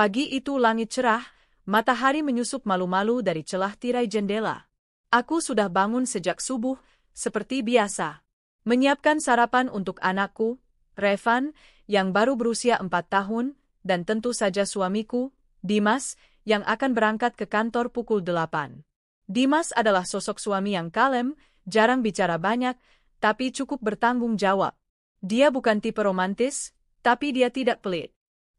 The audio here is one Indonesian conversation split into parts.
Pagi itu langit cerah, matahari menyusup malu-malu dari celah tirai jendela. Aku sudah bangun sejak subuh, seperti biasa. Menyiapkan sarapan untuk anakku, Revan, yang baru berusia 4 tahun, dan tentu saja suamiku, Dimas, yang akan berangkat ke kantor pukul 8. Dimas adalah sosok suami yang kalem, jarang bicara banyak, tapi cukup bertanggung jawab. Dia bukan tipe romantis, tapi dia tidak pelit.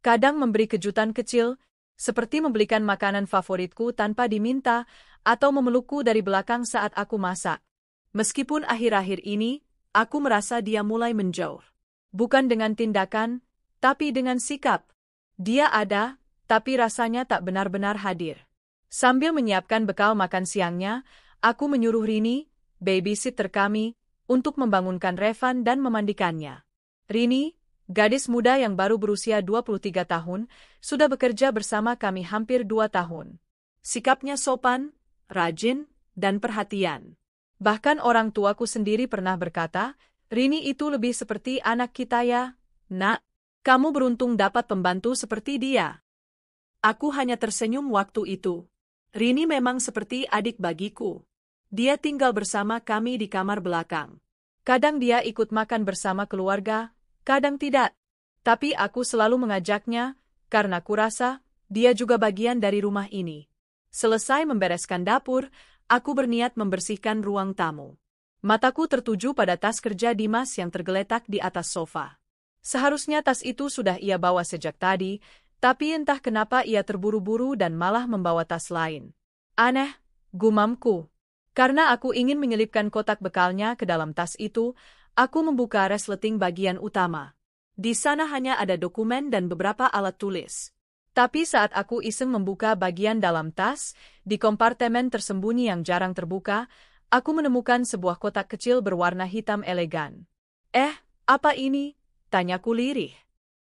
Kadang memberi kejutan kecil, seperti membelikan makanan favoritku tanpa diminta, atau memelukku dari belakang saat aku masak. Meskipun akhir-akhir ini, aku merasa dia mulai menjauh. Bukan dengan tindakan, tapi dengan sikap. Dia ada, tapi rasanya tak benar-benar hadir. Sambil menyiapkan bekal makan siangnya, aku menyuruh Rini, babysitter kami, untuk membangunkan Revan dan memandikannya. Rini, gadis muda yang baru berusia 23 tahun, sudah bekerja bersama kami hampir 2 tahun. Sikapnya sopan, rajin, dan perhatian. Bahkan orang tuaku sendiri pernah berkata, Rini itu lebih seperti anak kita ya, Nak. Kamu beruntung dapat pembantu seperti dia. Aku hanya tersenyum waktu itu. Rini memang seperti adik bagiku. Dia tinggal bersama kami di kamar belakang. Kadang dia ikut makan bersama keluarga, kadang tidak. Tapi aku selalu mengajaknya, karena kurasa, dia juga bagian dari rumah ini. Selesai membereskan dapur, aku berniat membersihkan ruang tamu. Mataku tertuju pada tas kerja Dimas yang tergeletak di atas sofa. Seharusnya tas itu sudah ia bawa sejak tadi, tapi entah kenapa ia terburu-buru dan malah membawa tas lain. Aneh, gumamku. Karena aku ingin menyelipkan kotak bekalnya ke dalam tas itu, aku membuka resleting bagian utama. Di sana hanya ada dokumen dan beberapa alat tulis. Tapi saat aku iseng membuka bagian dalam tas, di kompartemen tersembunyi yang jarang terbuka, aku menemukan sebuah kotak kecil berwarna hitam elegan. Apa ini? Tanyaku lirih.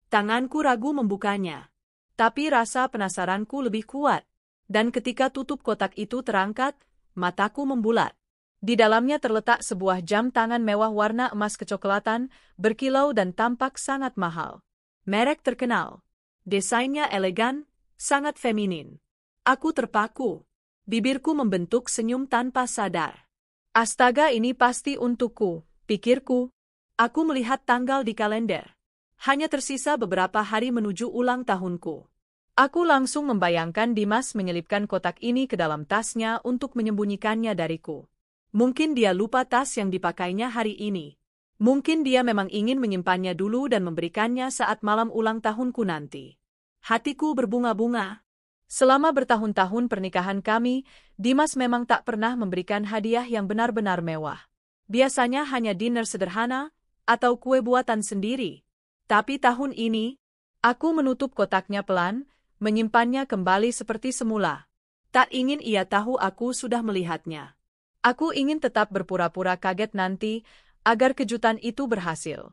Tanganku ragu membukanya. Tapi rasa penasaranku lebih kuat. Dan ketika tutup kotak itu terangkat, mataku membulat. Di dalamnya terletak sebuah jam tangan mewah warna emas kecoklatan, berkilau dan tampak sangat mahal. Merek terkenal. Desainnya elegan, sangat feminin. Aku terpaku. Bibirku membentuk senyum tanpa sadar. Astaga, ini pasti untukku, pikirku. Aku melihat tanggal di kalender. Hanya tersisa beberapa hari menuju ulang tahunku. Aku langsung membayangkan Dimas menyelipkan kotak ini ke dalam tasnya untuk menyembunyikannya dariku. Mungkin dia lupa tas yang dipakainya hari ini. Mungkin dia memang ingin menyimpannya dulu dan memberikannya saat malam ulang tahunku nanti. Hatiku berbunga-bunga. Selama bertahun-tahun pernikahan kami, Dimas memang tak pernah memberikan hadiah yang benar-benar mewah. Biasanya hanya dinner sederhana atau kue buatan sendiri. Tapi tahun ini, aku menutup kotaknya pelan, menyimpannya kembali seperti semula. Tak ingin ia tahu aku sudah melihatnya. Aku ingin tetap berpura-pura kaget nanti, agar kejutan itu berhasil.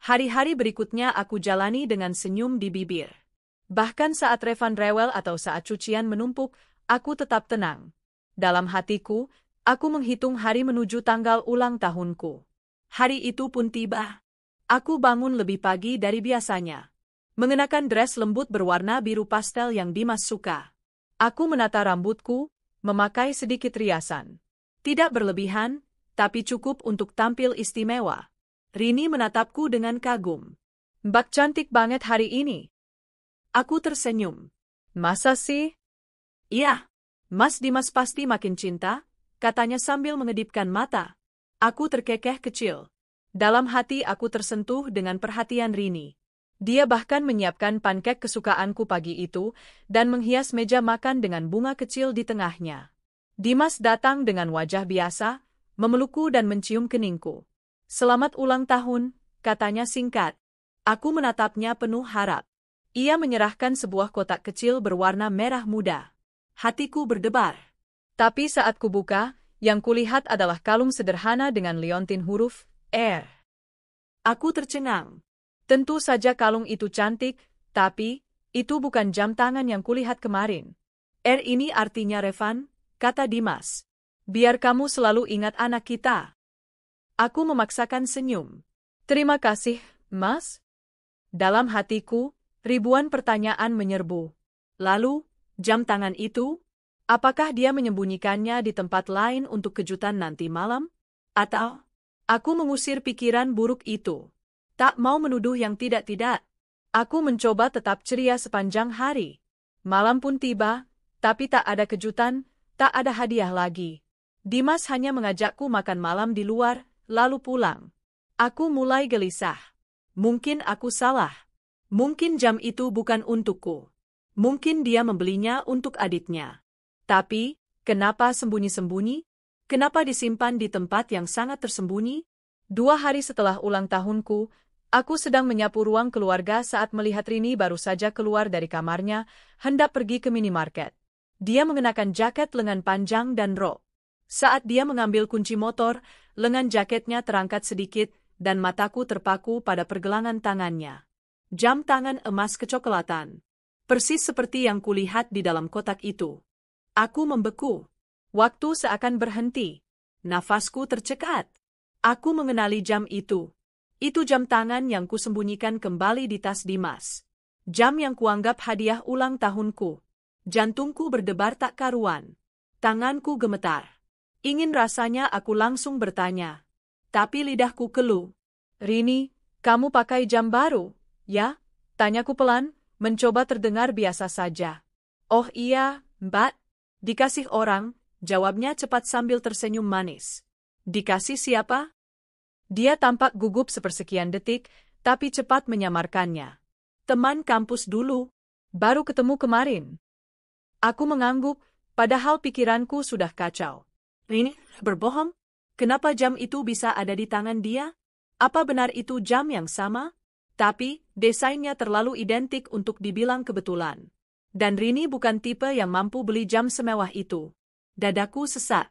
Hari-hari berikutnya aku jalani dengan senyum di bibir. Bahkan saat Revan rewel atau saat cucian menumpuk, aku tetap tenang. Dalam hatiku, aku menghitung hari menuju tanggal ulang tahunku. Hari itu pun tiba. Aku bangun lebih pagi dari biasanya. Mengenakan dress lembut berwarna biru pastel yang Dimas suka. Aku menata rambutku, memakai sedikit riasan. Tidak berlebihan, tapi cukup untuk tampil istimewa. Rini menatapku dengan kagum. Mbak cantik banget hari ini. Aku tersenyum. Masa sih? Iya. Mas Dimas pasti makin cinta, katanya sambil mengedipkan mata. Aku terkekeh kecil. Dalam hati aku tersentuh dengan perhatian Rini. Dia bahkan menyiapkan pancake kesukaanku pagi itu dan menghias meja makan dengan bunga kecil di tengahnya. Dimas datang dengan wajah biasa, memelukku dan mencium keningku. Selamat ulang tahun, katanya singkat. Aku menatapnya penuh harap. Ia menyerahkan sebuah kotak kecil berwarna merah muda. Hatiku berdebar. Tapi saat kubuka, yang kulihat adalah kalung sederhana dengan liontin huruf R. Aku tercengang. Tentu saja kalung itu cantik, tapi itu bukan jam tangan yang kulihat kemarin. R ini artinya Revan, kata Dimas. Biar kamu selalu ingat anak kita. Aku memaksakan senyum. Terima kasih, Mas. Dalam hatiku, ribuan pertanyaan menyerbu. Lalu, jam tangan itu? Apakah dia menyembunyikannya di tempat lain untuk kejutan nanti malam? Atau, aku mengusir pikiran buruk itu. Tak mau menuduh yang tidak-tidak. Aku mencoba tetap ceria sepanjang hari. Malam pun tiba, tapi tak ada kejutan, tak ada hadiah lagi. Dimas hanya mengajakku makan malam di luar, lalu pulang. Aku mulai gelisah. Mungkin aku salah. Mungkin jam itu bukan untukku. Mungkin dia membelinya untuk adiknya. Tapi, kenapa sembunyi-sembunyi? Kenapa disimpan di tempat yang sangat tersembunyi? 2 hari setelah ulang tahunku, aku sedang menyapu ruang keluarga saat melihat Rini baru saja keluar dari kamarnya, hendak pergi ke minimarket. Dia mengenakan jaket lengan panjang dan rok. Saat dia mengambil kunci motor, lengan jaketnya terangkat sedikit, dan mataku terpaku pada pergelangan tangannya. Jam tangan emas kecoklatan. Persis seperti yang kulihat di dalam kotak itu. Aku membeku. Waktu seakan berhenti. Nafasku tercekat. Aku mengenali jam itu. Itu jam tangan yang kusembunyikan kembali di tas Dimas. Jam yang kuanggap hadiah ulang tahunku. Jantungku berdebar tak karuan. Tanganku gemetar. Ingin rasanya aku langsung bertanya. Tapi lidahku keluh. Rini, kamu pakai jam baru, ya? Tanyaku pelan, mencoba terdengar biasa saja. Oh iya, Mbak. Dikasih orang, jawabnya cepat sambil tersenyum manis. Dikasih siapa? Dia tampak gugup sepersekian detik, tapi cepat menyamarkannya. Teman kampus dulu. Baru ketemu kemarin. Aku mengangguk, padahal pikiranku sudah kacau. Rini, berbohong? Kenapa jam itu bisa ada di tangan dia? Apa benar itu jam yang sama? Tapi, desainnya terlalu identik untuk dibilang kebetulan. Dan Rini bukan tipe yang mampu beli jam semewah itu. Dadaku sesak.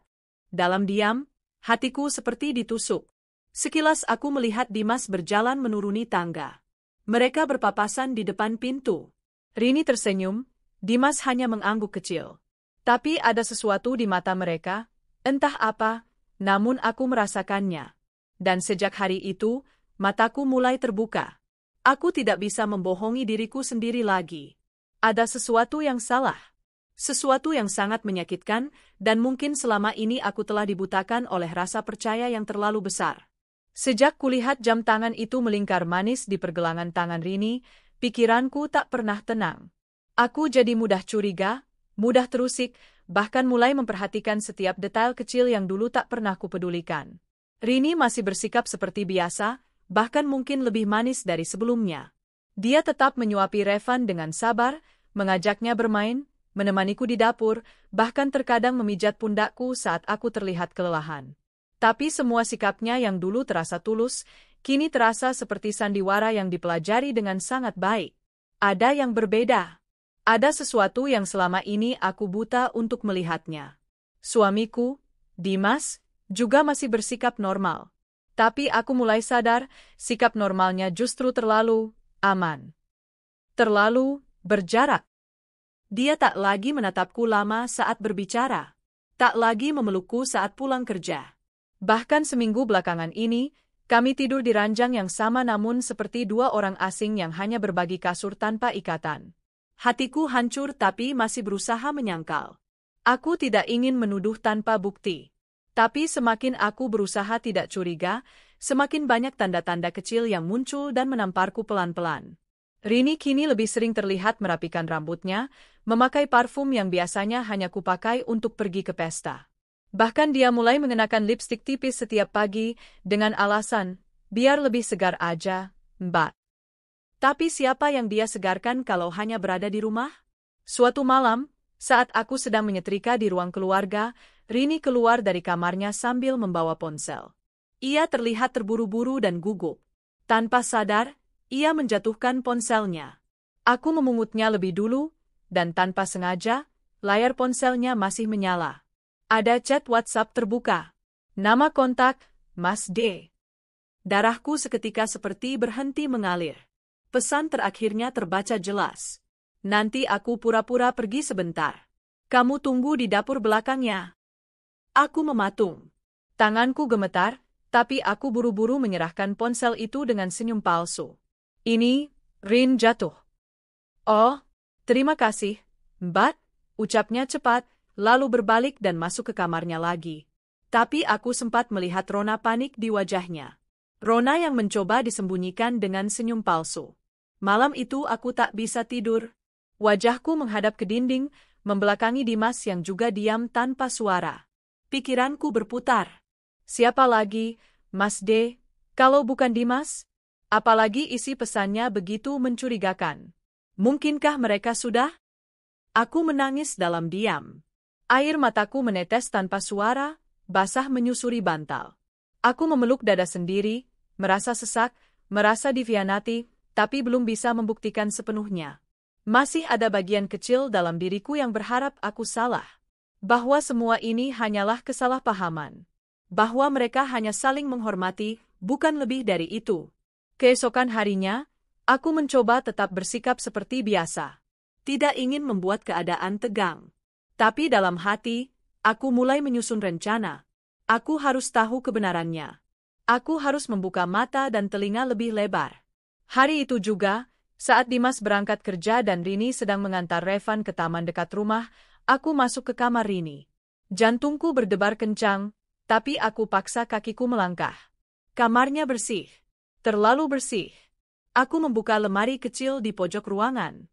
Dalam diam, hatiku seperti ditusuk. Sekilas aku melihat Dimas berjalan menuruni tangga. Mereka berpapasan di depan pintu. Rini tersenyum, Dimas hanya mengangguk kecil. Tapi ada sesuatu di mata mereka, entah apa, namun aku merasakannya. Dan sejak hari itu, mataku mulai terbuka. Aku tidak bisa membohongi diriku sendiri lagi. Ada sesuatu yang salah. Sesuatu yang sangat menyakitkan, dan mungkin selama ini aku telah dibutakan oleh rasa percaya yang terlalu besar. Sejak kulihat jam tangan itu melingkar manis di pergelangan tangan Rini, pikiranku tak pernah tenang. Aku jadi mudah curiga, mudah terusik, bahkan mulai memperhatikan setiap detail kecil yang dulu tak pernah kupedulikan. Rini masih bersikap seperti biasa, bahkan mungkin lebih manis dari sebelumnya. Dia tetap menyuapi Revan dengan sabar, mengajaknya bermain, menemaniku di dapur, bahkan terkadang memijat pundakku saat aku terlihat kelelahan. Tapi semua sikapnya yang dulu terasa tulus, kini terasa seperti sandiwara yang dipelajari dengan sangat baik. Ada yang berbeda. Ada sesuatu yang selama ini aku buta untuk melihatnya. Suamiku, Dimas, juga masih bersikap normal. Tapi aku mulai sadar, sikap normalnya justru terlalu aman. Terlalu berjarak. Dia tak lagi menatapku lama saat berbicara. Tak lagi memelukku saat pulang kerja. Bahkan seminggu belakangan ini, kami tidur di ranjang yang sama namun seperti dua orang asing yang hanya berbagi kasur tanpa ikatan. Hatiku hancur tapi masih berusaha menyangkal. Aku tidak ingin menuduh tanpa bukti. Tapi semakin aku berusaha tidak curiga, semakin banyak tanda-tanda kecil yang muncul dan menamparku pelan-pelan. Rini kini lebih sering terlihat merapikan rambutnya, memakai parfum yang biasanya hanya kupakai untuk pergi ke pesta. Bahkan dia mulai mengenakan lipstik tipis setiap pagi, dengan alasan, biar lebih segar aja, Mbak. Tapi siapa yang dia segarkan kalau hanya berada di rumah? Suatu malam, saat aku sedang menyetrika di ruang keluarga, Rini keluar dari kamarnya sambil membawa ponsel. Ia terlihat terburu-buru dan gugup. Tanpa sadar, ia menjatuhkan ponselnya. Aku memungutnya lebih dulu, dan tanpa sengaja, layar ponselnya masih menyala. Ada chat WhatsApp terbuka. Nama kontak, Mas D. Darahku seketika seperti berhenti mengalir. Pesan terakhirnya terbaca jelas. Nanti aku pura-pura pergi sebentar. Kamu tunggu di dapur belakangnya. Aku mematung. Tanganku gemetar, tapi aku buru-buru menyerahkan ponsel itu dengan senyum palsu. Ini, Rin jatuh. Oh, terima kasih, Mbak, ucapnya cepat, lalu berbalik dan masuk ke kamarnya lagi. Tapi aku sempat melihat Rona panik di wajahnya. Rona yang mencoba disembunyikan dengan senyum palsu. Malam itu aku tak bisa tidur. Wajahku menghadap ke dinding, membelakangi Dimas yang juga diam tanpa suara. Pikiranku berputar. Siapa lagi, Mas D, kalau bukan Dimas? Apalagi isi pesannya begitu mencurigakan. Mungkinkah mereka sudah? Aku menangis dalam diam. Air mataku menetes tanpa suara, basah menyusuri bantal. Aku memeluk dada sendiri, merasa sesak, merasa dikhianati, tapi belum bisa membuktikan sepenuhnya. Masih ada bagian kecil dalam diriku yang berharap aku salah. Bahwa semua ini hanyalah kesalahpahaman. Bahwa mereka hanya saling menghormati, bukan lebih dari itu. Keesokan harinya, aku mencoba tetap bersikap seperti biasa. Tidak ingin membuat keadaan tegang. Tapi dalam hati, aku mulai menyusun rencana. Aku harus tahu kebenarannya. Aku harus membuka mata dan telinga lebih lebar. Hari itu juga, saat Dimas berangkat kerja dan Rini sedang mengantar Revan ke taman dekat rumah, aku masuk ke kamar Rini. Jantungku berdebar kencang, tapi aku paksa kakiku melangkah. Kamarnya bersih. Terlalu bersih. Aku membuka lemari kecil di pojok ruangan.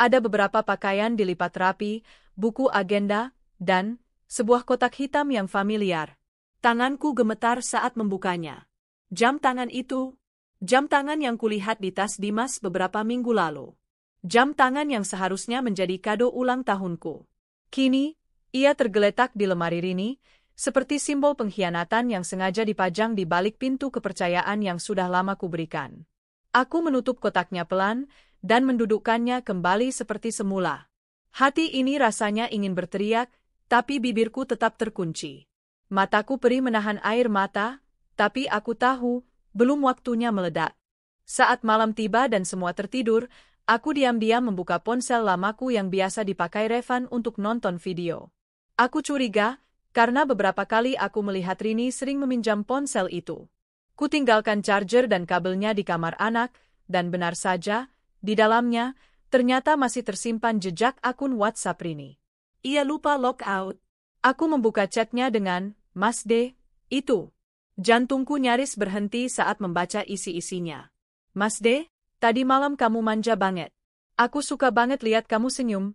Ada beberapa pakaian dilipat rapi, buku agenda, dan sebuah kotak hitam yang familiar. Tanganku gemetar saat membukanya. Jam tangan itu, jam tangan yang kulihat di tas Dimas beberapa minggu lalu. Jam tangan yang seharusnya menjadi kado ulang tahunku. Kini, ia tergeletak di lemari Rini, seperti simbol pengkhianatan yang sengaja dipajang di balik pintu kepercayaan yang sudah lama kuberikan. Aku menutup kotaknya pelan, dan mendudukkannya kembali seperti semula. Hati ini rasanya ingin berteriak, tapi bibirku tetap terkunci. Mataku perih menahan air mata, tapi aku tahu, belum waktunya meledak. Saat malam tiba dan semua tertidur, aku diam-diam membuka ponsel lamaku yang biasa dipakai Revan untuk nonton video. Aku curiga, karena beberapa kali aku melihat Rini sering meminjam ponsel itu. Kutinggalkan charger dan kabelnya di kamar anak, dan benar saja, di dalamnya, ternyata masih tersimpan jejak akun WhatsApp Rini. Ia lupa logout. Aku membuka chatnya dengan, Mas D, itu. Jantungku nyaris berhenti saat membaca isi-isinya. Mas D, tadi malam kamu manja banget. Aku suka banget lihat kamu senyum.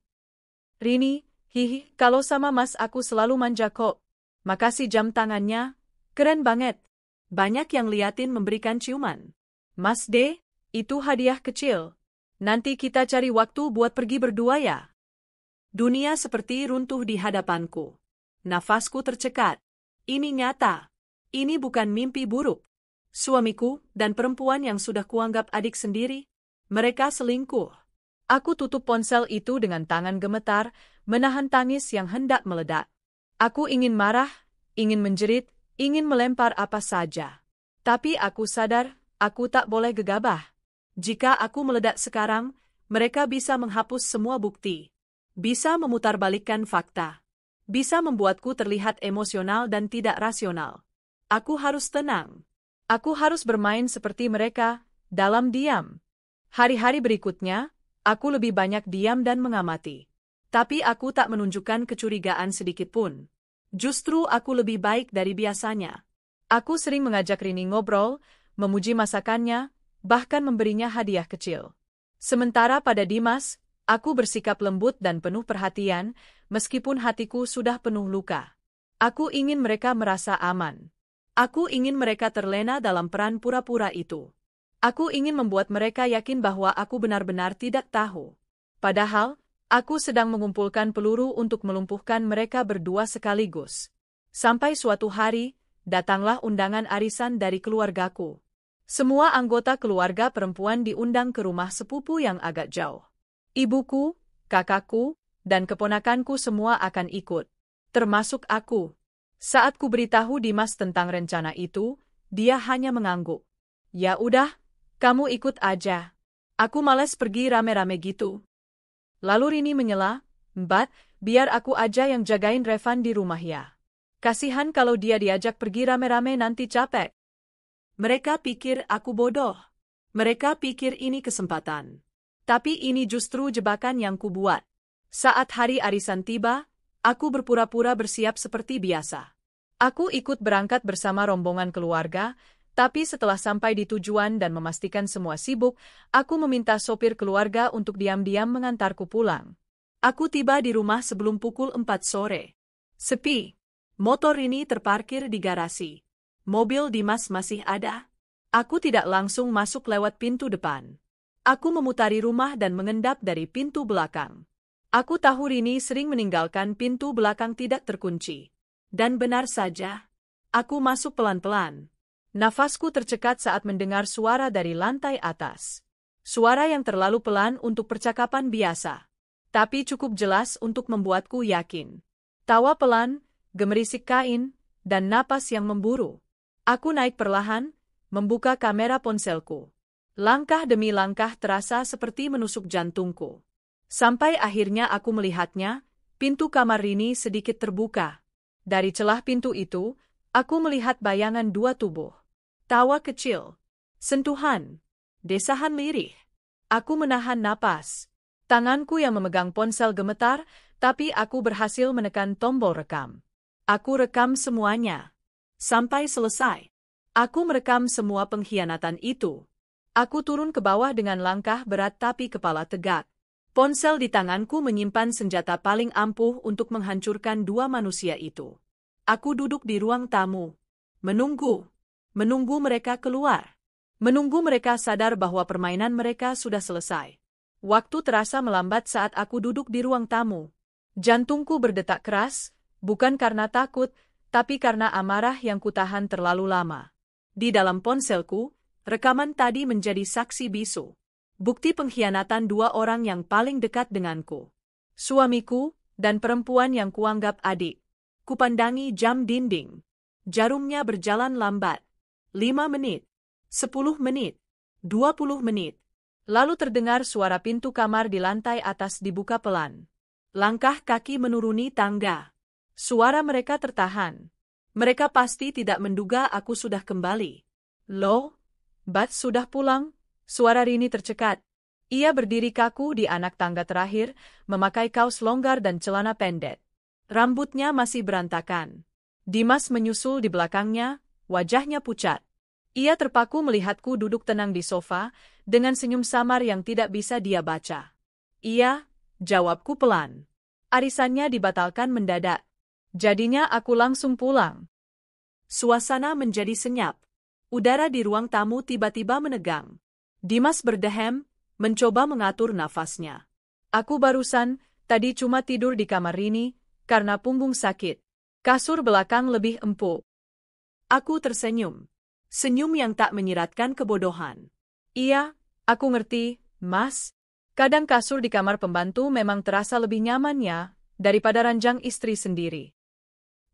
Rini, hihi, kalau sama Mas aku selalu manja kok. Makasih jam tangannya, keren banget. Banyak yang liatin memberikan ciuman. Mas D, itu hadiah kecil. Nanti kita cari waktu buat pergi berdua ya. Dunia seperti runtuh di hadapanku. Nafasku tercekat. Ini nyata. Ini bukan mimpi buruk. Suamiku dan perempuan yang sudah kuanggap adik sendiri, mereka selingkuh. Aku tutup ponsel itu dengan tangan gemetar, menahan tangis yang hendak meledak. Aku ingin marah, ingin menjerit, ingin melempar apa saja. Tapi aku sadar, aku tak boleh gegabah. Jika aku meledak sekarang, mereka bisa menghapus semua bukti. Bisa memutarbalikkan fakta. Bisa membuatku terlihat emosional dan tidak rasional. Aku harus tenang. Aku harus bermain seperti mereka, dalam diam. Hari-hari berikutnya, aku lebih banyak diam dan mengamati. Tapi aku tak menunjukkan kecurigaan sedikitpun. Justru aku lebih baik dari biasanya. Aku sering mengajak Rini ngobrol, memuji masakannya, bahkan memberinya hadiah kecil. Sementara pada Dimas, aku bersikap lembut dan penuh perhatian, meskipun hatiku sudah penuh luka. Aku ingin mereka merasa aman. Aku ingin mereka terlena dalam peran pura-pura itu. Aku ingin membuat mereka yakin bahwa aku benar-benar tidak tahu. Padahal, aku sedang mengumpulkan peluru untuk melumpuhkan mereka berdua sekaligus. Sampai suatu hari, datanglah undangan arisan dari keluargaku. Semua anggota keluarga perempuan diundang ke rumah sepupu yang agak jauh. Ibuku, kakakku, dan keponakanku semua akan ikut. Termasuk aku. Saat ku beritahu Dimas tentang rencana itu, dia hanya mengangguk. Ya udah, kamu ikut aja. Aku malas pergi rame-rame gitu. Lalu Rini menyela, Mbak, biar aku aja yang jagain Revan di rumah ya. Kasihan kalau dia diajak pergi rame-rame nanti capek. Mereka pikir aku bodoh. Mereka pikir ini kesempatan. Tapi ini justru jebakan yang kubuat. Saat hari arisan tiba, aku berpura-pura bersiap seperti biasa. Aku ikut berangkat bersama rombongan keluarga, tapi setelah sampai di tujuan dan memastikan semua sibuk, aku meminta sopir keluarga untuk diam-diam mengantarku pulang. Aku tiba di rumah sebelum pukul 4 sore. Sepi. Motor ini terparkir di garasi. Mobil Dimas masih ada. Aku tidak langsung masuk lewat pintu depan. Aku memutari rumah dan mengendap dari pintu belakang. Aku tahu Rini sering meninggalkan pintu belakang tidak terkunci. Dan benar saja, aku masuk pelan-pelan. Nafasku tercekat saat mendengar suara dari lantai atas. Suara yang terlalu pelan untuk percakapan biasa, tapi cukup jelas untuk membuatku yakin. Tawa pelan, gemerisik kain, dan napas yang memburu. Aku naik perlahan, membuka kamera ponselku. Langkah demi langkah terasa seperti menusuk jantungku. Sampai akhirnya aku melihatnya, pintu kamar Rini sedikit terbuka. Dari celah pintu itu, aku melihat bayangan dua tubuh. Tawa kecil, sentuhan, desahan lirih. Aku menahan napas. Tanganku yang memegang ponsel gemetar, tapi aku berhasil menekan tombol rekam. Aku rekam semuanya. Sampai selesai. Aku merekam semua pengkhianatan itu. Aku turun ke bawah dengan langkah berat tapi kepala tegak. Ponsel di tanganku menyimpan senjata paling ampuh untuk menghancurkan dua manusia itu. Aku duduk di ruang tamu. Menunggu mereka keluar. Menunggu mereka sadar bahwa permainan mereka sudah selesai. Waktu terasa melambat saat aku duduk di ruang tamu. Jantungku berdetak keras, bukan karena takut, tapi karena amarah yang kutahan terlalu lama. Di dalam ponselku, rekaman tadi menjadi saksi bisu. Bukti pengkhianatan dua orang yang paling dekat denganku. Suamiku, dan perempuan yang kuanggap adik. Kupandangi jam dinding. Jarumnya berjalan lambat. 5 menit. 10 menit. 20 menit. Lalu terdengar suara pintu kamar di lantai atas dibuka pelan. Langkah kaki menuruni tangga. Suara mereka tertahan. Mereka pasti tidak menduga aku sudah kembali. Loh, Bat sudah pulang? Suara Rini tercekat. Ia berdiri kaku di anak tangga terakhir, memakai kaos longgar dan celana pendek. Rambutnya masih berantakan. Dimas menyusul di belakangnya, wajahnya pucat. Ia terpaku melihatku duduk tenang di sofa, dengan senyum samar yang tidak bisa dia baca. Iya, jawabku pelan. Arisannya dibatalkan mendadak. Jadinya aku langsung pulang. Suasana menjadi senyap. Udara di ruang tamu tiba-tiba menegang. Dimas berdehem, mencoba mengatur nafasnya. Aku barusan, tadi cuma tidur di kamar Rini, karena punggung sakit. Kasur belakang lebih empuk. Aku tersenyum. Senyum yang tak menyiratkan kebodohan. Iya, aku ngerti, Mas. Kadang kasur di kamar pembantu memang terasa lebih nyaman ya, daripada ranjang istri sendiri.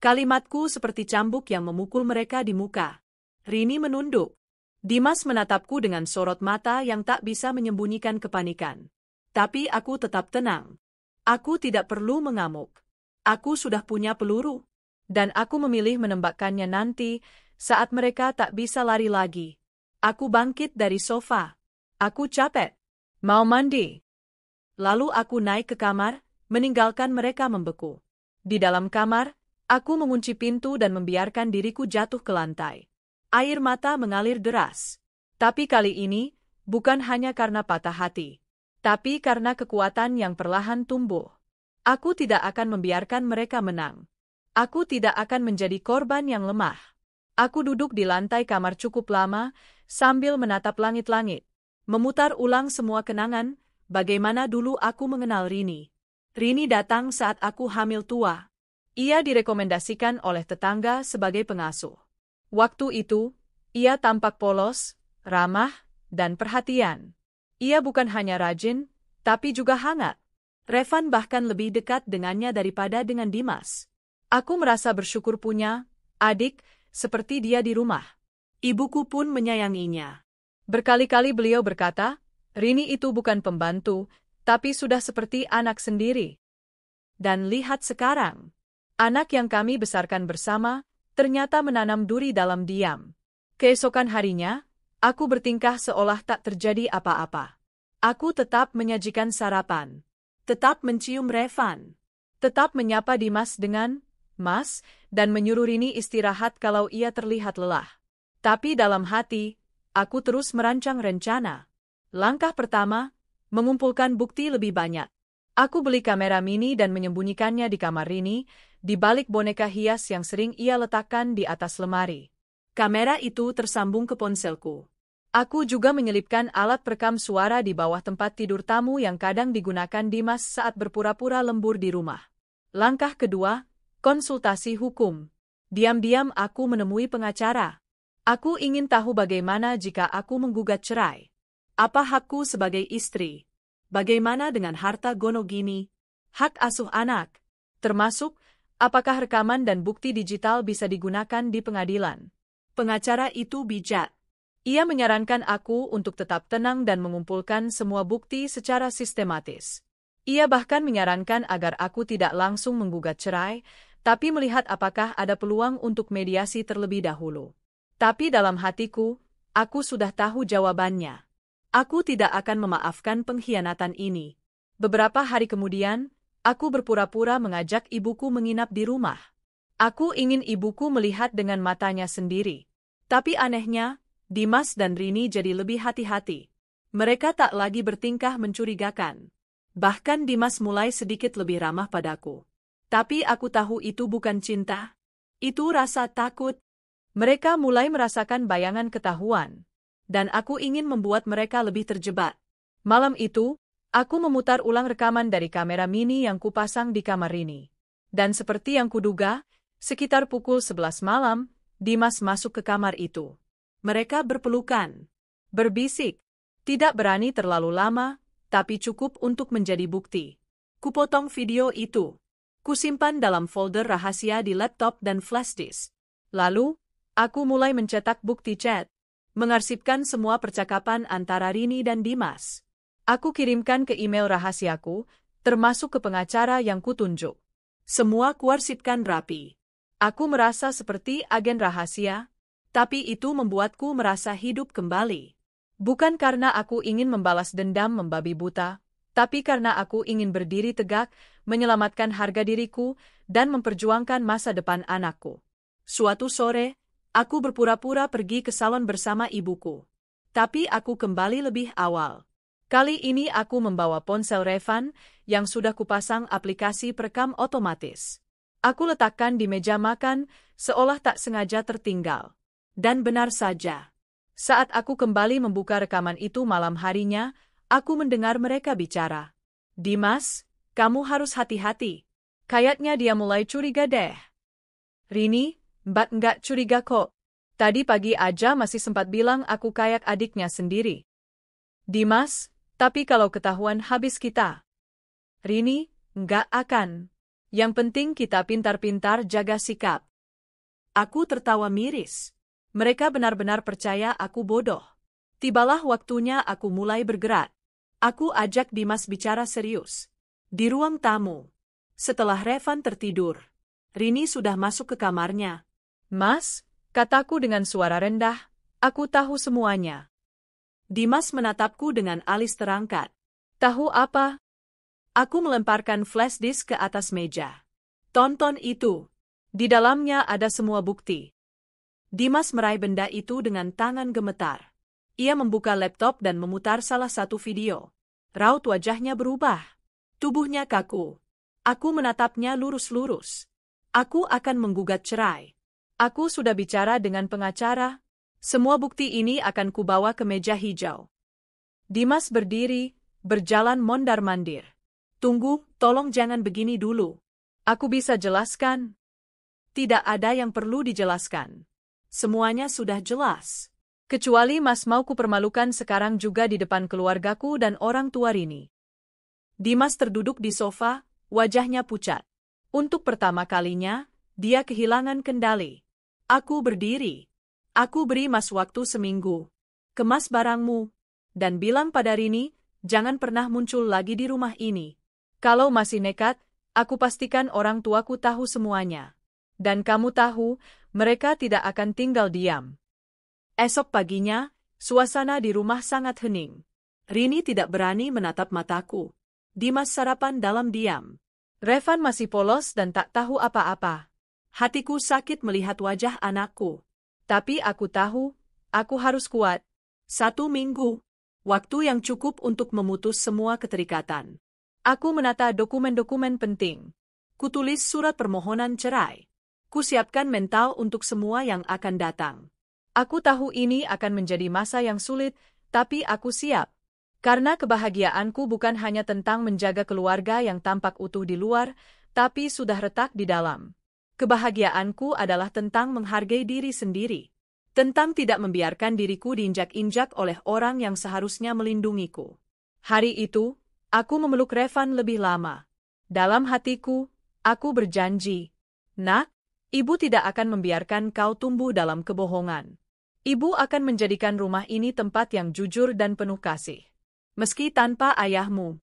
Kalimatku seperti cambuk yang memukul mereka di muka. Rini menunduk. Dimas menatapku dengan sorot mata yang tak bisa menyembunyikan kepanikan. Tapi aku tetap tenang. Aku tidak perlu mengamuk. Aku sudah punya peluru. Dan aku memilih menembakkannya nanti, saat mereka tak bisa lari lagi. Aku bangkit dari sofa. Aku capek. Mau mandi. Lalu aku naik ke kamar, meninggalkan mereka membeku. Di dalam kamar, aku mengunci pintu dan membiarkan diriku jatuh ke lantai. Air mata mengalir deras. Tapi kali ini, bukan hanya karena patah hati, tapi karena kekuatan yang perlahan tumbuh. Aku tidak akan membiarkan mereka menang. Aku tidak akan menjadi korban yang lemah. Aku duduk di lantai kamar cukup lama, sambil menatap langit-langit. Memutar ulang semua kenangan, bagaimana dulu aku mengenal Rini. Rini datang saat aku hamil tua. Ia direkomendasikan oleh tetangga sebagai pengasuh. Waktu itu, ia tampak polos, ramah, dan perhatian. Ia bukan hanya rajin, tapi juga hangat. Revan bahkan lebih dekat dengannya daripada dengan Dimas. Aku merasa bersyukur punya adik seperti dia di rumah. Ibuku pun menyayanginya. Berkali-kali beliau berkata, Rini itu bukan pembantu, tapi sudah seperti anak sendiri. Dan lihat sekarang. Anak yang kami besarkan bersama, ternyata menanam duri dalam diam. Keesokan harinya, aku bertingkah seolah tak terjadi apa-apa. Aku tetap menyajikan sarapan. Tetap mencium Revan. Tetap menyapa Dimas dengan, "Mas," dan menyuruh Rini istirahat kalau ia terlihat lelah. Tapi dalam hati, aku terus merancang rencana. Langkah pertama, mengumpulkan bukti lebih banyak. Aku beli kamera mini dan menyembunyikannya di kamar Rini, di balik boneka hias yang sering ia letakkan di atas lemari. Kamera itu tersambung ke ponselku. Aku juga menyelipkan alat perekam suara di bawah tempat tidur tamu yang kadang digunakan Dimas saat berpura-pura lembur di rumah. Langkah kedua, konsultasi hukum. Diam-diam aku menemui pengacara. Aku ingin tahu bagaimana jika aku menggugat cerai. Apa hakku sebagai istri? Bagaimana dengan harta gonogini? Hak asuh anak? Termasuk, apakah rekaman dan bukti digital bisa digunakan di pengadilan? Pengacara itu bijak. Ia menyarankan aku untuk tetap tenang dan mengumpulkan semua bukti secara sistematis. Ia bahkan menyarankan agar aku tidak langsung menggugat cerai, tapi melihat apakah ada peluang untuk mediasi terlebih dahulu. Tapi dalam hatiku, aku sudah tahu jawabannya. Aku tidak akan memaafkan pengkhianatan ini. Beberapa hari kemudian, aku berpura-pura mengajak ibuku menginap di rumah. Aku ingin ibuku melihat dengan matanya sendiri. Tapi anehnya, Dimas dan Rini jadi lebih hati-hati. Mereka tak lagi bertingkah mencurigakan. Bahkan Dimas mulai sedikit lebih ramah padaku. Tapi aku tahu itu bukan cinta. Itu rasa takut. Mereka mulai merasakan bayangan ketahuan. Dan aku ingin membuat mereka lebih terjebak. Malam itu, aku memutar ulang rekaman dari kamera mini yang kupasang di kamar Rini. Dan seperti yang kuduga, sekitar pukul 11 malam, Dimas masuk ke kamar itu. Mereka berpelukan. Berbisik. Tidak berani terlalu lama, tapi cukup untuk menjadi bukti. Kupotong video itu. Kusimpan dalam folder rahasia di laptop dan flash disk. Lalu, aku mulai mencetak bukti chat. Mengarsipkan semua percakapan antara Rini dan Dimas. Aku kirimkan ke email rahasiaku, termasuk ke pengacara yang kutunjuk. Semua kuarsipkan rapi. Aku merasa seperti agen rahasia, tapi itu membuatku merasa hidup kembali. Bukan karena aku ingin membalas dendam membabi buta, tapi karena aku ingin berdiri tegak, menyelamatkan harga diriku, dan memperjuangkan masa depan anakku. Suatu sore, aku berpura-pura pergi ke salon bersama ibuku. Tapi aku kembali lebih awal. Kali ini aku membawa ponsel Revan yang sudah kupasang aplikasi perekam otomatis. Aku letakkan di meja makan, seolah tak sengaja tertinggal. Dan benar saja. Saat aku kembali membuka rekaman itu malam harinya, aku mendengar mereka bicara. "Dimas, kamu harus hati-hati. Kayaknya dia mulai curiga deh." "Rini, Mbak nggak curiga kok. Tadi pagi aja masih sempat bilang aku kayak adiknya sendiri." "Dimas, tapi kalau ketahuan habis kita." "Rini, nggak akan. Yang penting kita pintar-pintar jaga sikap." Aku tertawa miris. Mereka benar-benar percaya aku bodoh. Tibalah waktunya aku mulai bergerak. Aku ajak Dimas bicara serius. Di ruang tamu. Setelah Revan tertidur, Rini sudah masuk ke kamarnya. "Mas," kataku dengan suara rendah, "aku tahu semuanya." Dimas menatapku dengan alis terangkat. "Tahu apa?" Aku melemparkan flash disk ke atas meja. "Tonton itu. Di dalamnya ada semua bukti." Dimas meraih benda itu dengan tangan gemetar. Ia membuka laptop dan memutar salah satu video. Raut wajahnya berubah. Tubuhnya kaku. Aku menatapnya lurus-lurus. Aku akan menggugat cerai. Aku sudah bicara dengan pengacara. Semua bukti ini akan kubawa ke meja hijau. Dimas berdiri, berjalan mondar-mandir. "Tunggu, tolong jangan begini dulu. Aku bisa jelaskan." "Tidak ada yang perlu dijelaskan. Semuanya sudah jelas. Kecuali Mas mau kupermalukan sekarang juga di depan keluargaku dan orang tua Rini." Dimas terduduk di sofa, wajahnya pucat. Untuk pertama kalinya, dia kehilangan kendali. Aku berdiri. "Aku beri Mas waktu seminggu. Kemas barangmu. Dan bilang pada Rini, jangan pernah muncul lagi di rumah ini. Kalau masih nekat, aku pastikan orang tuaku tahu semuanya. Dan kamu tahu, mereka tidak akan tinggal diam." Esok paginya, suasana di rumah sangat hening. Rini tidak berani menatap mataku. Dimas sarapan dalam diam. Revan masih polos dan tak tahu apa-apa. Hatiku sakit melihat wajah anakku. Tapi aku tahu, aku harus kuat. 1 minggu. Waktu yang cukup untuk memutus semua keterikatan. Aku menata dokumen-dokumen penting. Kutulis surat permohonan cerai. Kusiapkan mental untuk semua yang akan datang. Aku tahu ini akan menjadi masa yang sulit, tapi aku siap. Karena kebahagiaanku bukan hanya tentang menjaga keluarga yang tampak utuh di luar, tapi sudah retak di dalam. Kebahagiaanku adalah tentang menghargai diri sendiri. Tentang tidak membiarkan diriku diinjak-injak oleh orang yang seharusnya melindungiku. Hari itu, aku memeluk Revan lebih lama. Dalam hatiku, aku berjanji, "Nak, Ibu tidak akan membiarkan kau tumbuh dalam kebohongan. Ibu akan menjadikan rumah ini tempat yang jujur dan penuh kasih. Meski tanpa ayahmu."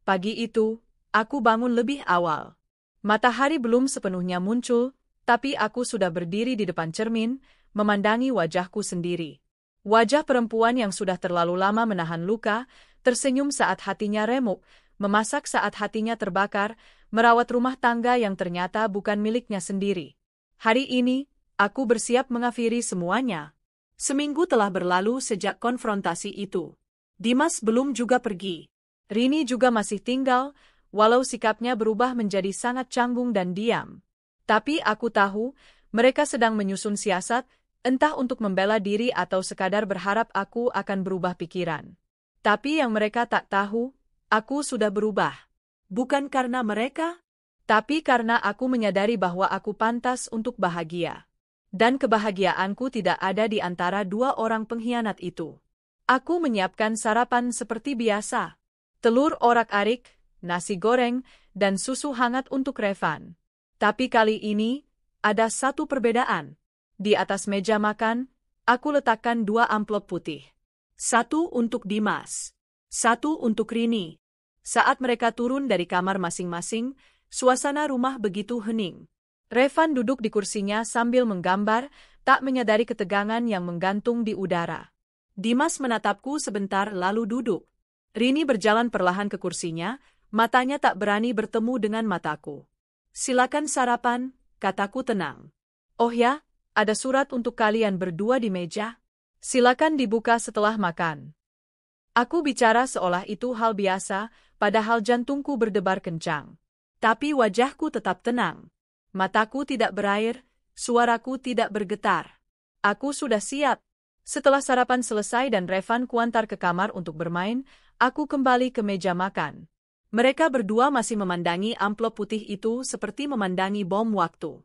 Pagi itu, aku bangun lebih awal. Matahari belum sepenuhnya muncul, tapi aku sudah berdiri di depan cermin, memandangi wajahku sendiri. Wajah perempuan yang sudah terlalu lama menahan luka, tersenyum saat hatinya remuk, memasak saat hatinya terbakar, merawat rumah tangga yang ternyata bukan miliknya sendiri. Hari ini, aku bersiap mengakhiri semuanya. Seminggu telah berlalu sejak konfrontasi itu. Dimas belum juga pergi. Rini juga masih tinggal, walau sikapnya berubah menjadi sangat canggung dan diam. Tapi aku tahu, mereka sedang menyusun siasat, entah untuk membela diri atau sekadar berharap aku akan berubah pikiran. Tapi yang mereka tak tahu, aku sudah berubah. Bukan karena mereka, tapi karena aku menyadari bahwa aku pantas untuk bahagia. Dan kebahagiaanku tidak ada di antara dua orang pengkhianat itu. Aku menyiapkan sarapan seperti biasa. Telur orak-arik, nasi goreng, dan susu hangat untuk Revan. Tapi kali ini, ada satu perbedaan. Di atas meja makan, aku letakkan 2 amplop putih. 1 untuk Dimas, 1 untuk Rini. Saat mereka turun dari kamar masing-masing, suasana rumah begitu hening. Revan duduk di kursinya sambil menggambar, tak menyadari ketegangan yang menggantung di udara. Dimas menatapku sebentar lalu duduk. Rini berjalan perlahan ke kursinya, matanya tak berani bertemu dengan mataku. "Silakan sarapan," kataku tenang. "Oh ya, ada surat untuk kalian berdua di meja. Silakan dibuka setelah makan." Aku bicara seolah itu hal biasa, padahal jantungku berdebar kencang. Tapi wajahku tetap tenang. Mataku tidak berair, suaraku tidak bergetar. Aku sudah siap. Setelah sarapan selesai dan Revan kuantar ke kamar untuk bermain, aku kembali ke meja makan. Mereka berdua masih memandangi amplop putih itu seperti memandangi bom waktu.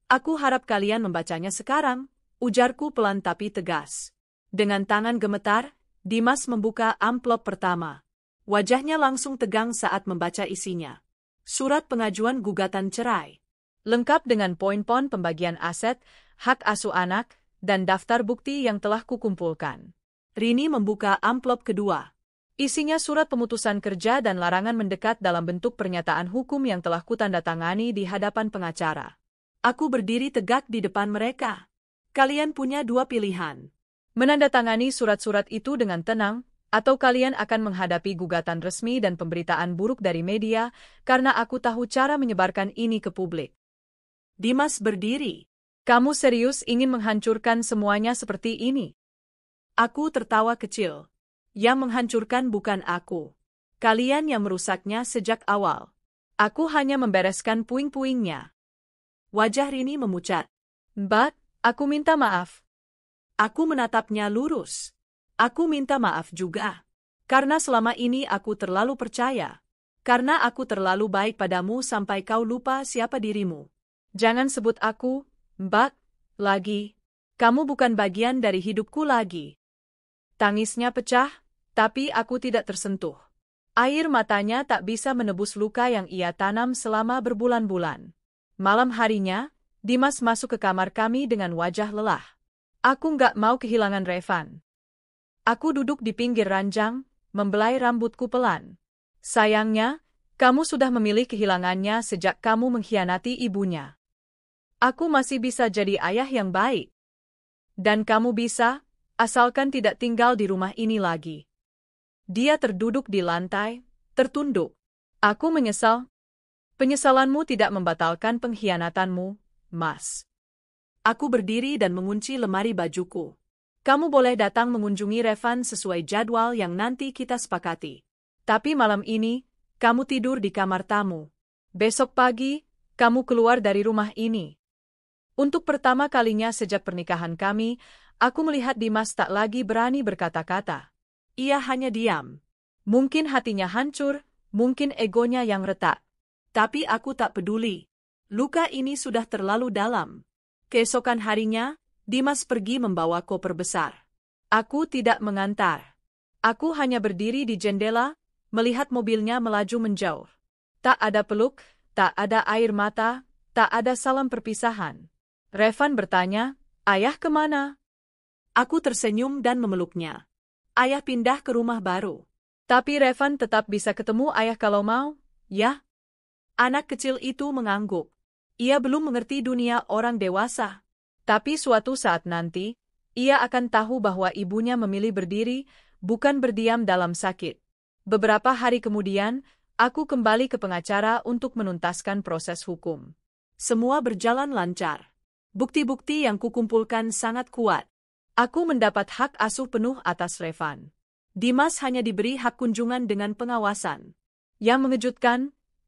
"Aku harap kalian membacanya sekarang," ujarku pelan tapi tegas. Dengan tangan gemetar, Dimas membuka amplop pertama. Wajahnya langsung tegang saat membaca isinya. Surat pengajuan gugatan cerai. Lengkap dengan poin-poin pembagian aset, hak asuh anak, dan daftar bukti yang telah kukumpulkan. Rini membuka amplop kedua. Isinya surat pemutusan kerja dan larangan mendekat dalam bentuk pernyataan hukum yang telah kutandatangani di hadapan pengacara. Aku berdiri tegak di depan mereka. "Kalian punya 2 pilihan. Menandatangani surat-surat itu dengan tenang, atau kalian akan menghadapi gugatan resmi dan pemberitaan buruk dari media, karena aku tahu cara menyebarkan ini ke publik." Dimas berdiri. "Kamu serius ingin menghancurkan semuanya seperti ini?" Aku tertawa kecil. "Yang menghancurkan bukan aku. Kalian yang merusaknya sejak awal. Aku hanya membereskan puing-puingnya." Wajah Rini memucat. "Mbak, aku minta maaf." Aku menatapnya lurus. "Aku minta maaf juga. Karena selama ini aku terlalu percaya. Karena aku terlalu baik padamu sampai kau lupa siapa dirimu." "Jangan sebut aku, Mbak, lagi. Kamu bukan bagian dari hidupku lagi." Tangisnya pecah, tapi aku tidak tersentuh. Air matanya tak bisa menebus luka yang ia tanam selama berbulan-bulan. Malam harinya, Dimas masuk ke kamar kami dengan wajah lelah. Aku nggak mau kehilangan Revan. Aku duduk di pinggir ranjang, membelai rambutku pelan. "Sayangnya, kamu sudah memilih kehilangannya sejak kamu mengkhianati ibunya. Aku masih bisa jadi ayah yang baik. Dan kamu bisa, asalkan tidak tinggal di rumah ini lagi." Dia terduduk di lantai, tertunduk. Aku menyesal. Penyesalanmu tidak membatalkan pengkhianatanmu, Mas. Aku berdiri dan mengunci lemari bajuku. Kamu boleh datang mengunjungi Revan sesuai jadwal yang nanti kita sepakati. Tapi malam ini, kamu tidur di kamar tamu. Besok pagi, kamu keluar dari rumah ini. Untuk pertama kalinya sejak pernikahan kami, aku melihat Dimas tak lagi berani berkata-kata. Ia hanya diam. Mungkin hatinya hancur, mungkin egonya yang retak. Tapi aku tak peduli. Luka ini sudah terlalu dalam. Keesokan harinya, Dimas pergi membawa koper besar. Aku tidak mengantar. Aku hanya berdiri di jendela, melihat mobilnya melaju menjauh. Tak ada peluk, tak ada air mata, tak ada salam perpisahan. Revan bertanya, "Ayah kemana?" Aku tersenyum dan memeluknya. Ayah pindah ke rumah baru. Tapi Revan tetap bisa ketemu ayah kalau mau, ya? Anak kecil itu mengangguk. Ia belum mengerti dunia orang dewasa. Tapi suatu saat nanti, ia akan tahu bahwa ibunya memilih berdiri, bukan berdiam dalam sakit. Beberapa hari kemudian, aku kembali ke pengacara untuk menuntaskan proses hukum. Semua berjalan lancar. Bukti-bukti yang kukumpulkan sangat kuat. Aku mendapat hak asuh penuh atas Revan. Dimas hanya diberi hak kunjungan dengan pengawasan. Yang mengejutkan,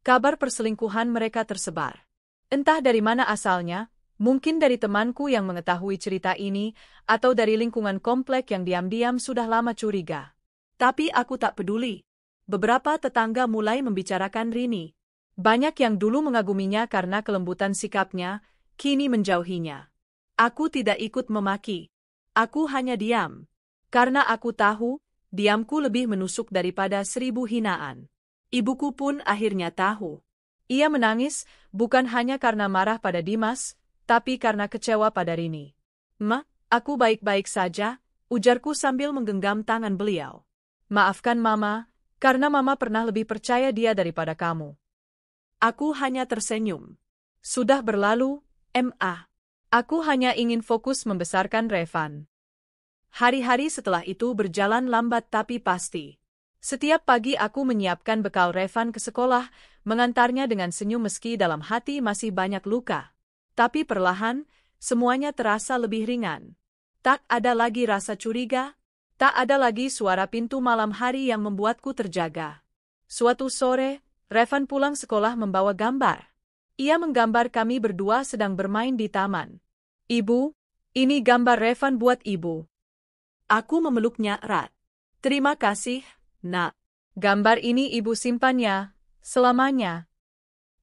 kabar perselingkuhan mereka tersebar. Entah dari mana asalnya, mungkin dari temanku yang mengetahui cerita ini, atau dari lingkungan komplek yang diam-diam sudah lama curiga. Tapi aku tak peduli. Beberapa tetangga mulai membicarakan Rini. Banyak yang dulu mengaguminya karena kelembutan sikapnya, kini menjauhinya. Aku tidak ikut memaki. Aku hanya diam. Karena aku tahu, diamku lebih menusuk daripada 1000 hinaan. Ibuku pun akhirnya tahu. Ia menangis, bukan hanya karena marah pada Dimas, tapi karena kecewa pada Rini. "Ma, aku baik-baik saja," ujarku sambil menggenggam tangan beliau. "Maafkan Mama, karena Mama pernah lebih percaya dia daripada kamu." Aku hanya tersenyum. Sudah berlalu, Ma. Aku hanya ingin fokus membesarkan Revan. Hari-hari setelah itu berjalan lambat tapi pasti. Setiap pagi aku menyiapkan bekal Revan ke sekolah, mengantarnya dengan senyum meski dalam hati masih banyak luka. Tapi perlahan, semuanya terasa lebih ringan. Tak ada lagi rasa curiga, tak ada lagi suara pintu malam hari yang membuatku terjaga. Suatu sore, Revan pulang sekolah membawa gambar. Ia menggambar kami berdua sedang bermain di taman. "Ibu, ini gambar Revan buat Ibu." Aku memeluknya erat. "Terima kasih, Nak. Gambar ini Ibu simpannya selamanya."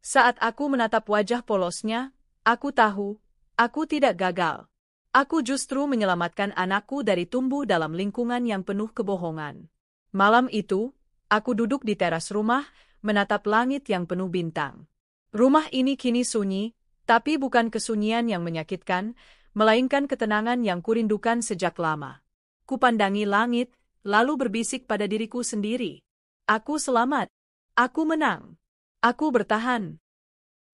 Saat aku menatap wajah polosnya, aku tahu, aku tidak gagal. Aku justru menyelamatkan anakku dari tumbuh dalam lingkungan yang penuh kebohongan. Malam itu, aku duduk di teras rumah, menatap langit yang penuh bintang. Rumah ini kini sunyi, tapi bukan kesunyian yang menyakitkan, melainkan ketenangan yang kurindukan sejak lama. Kupandangi langit, lalu berbisik pada diriku sendiri. Aku selamat. Aku menang. Aku bertahan.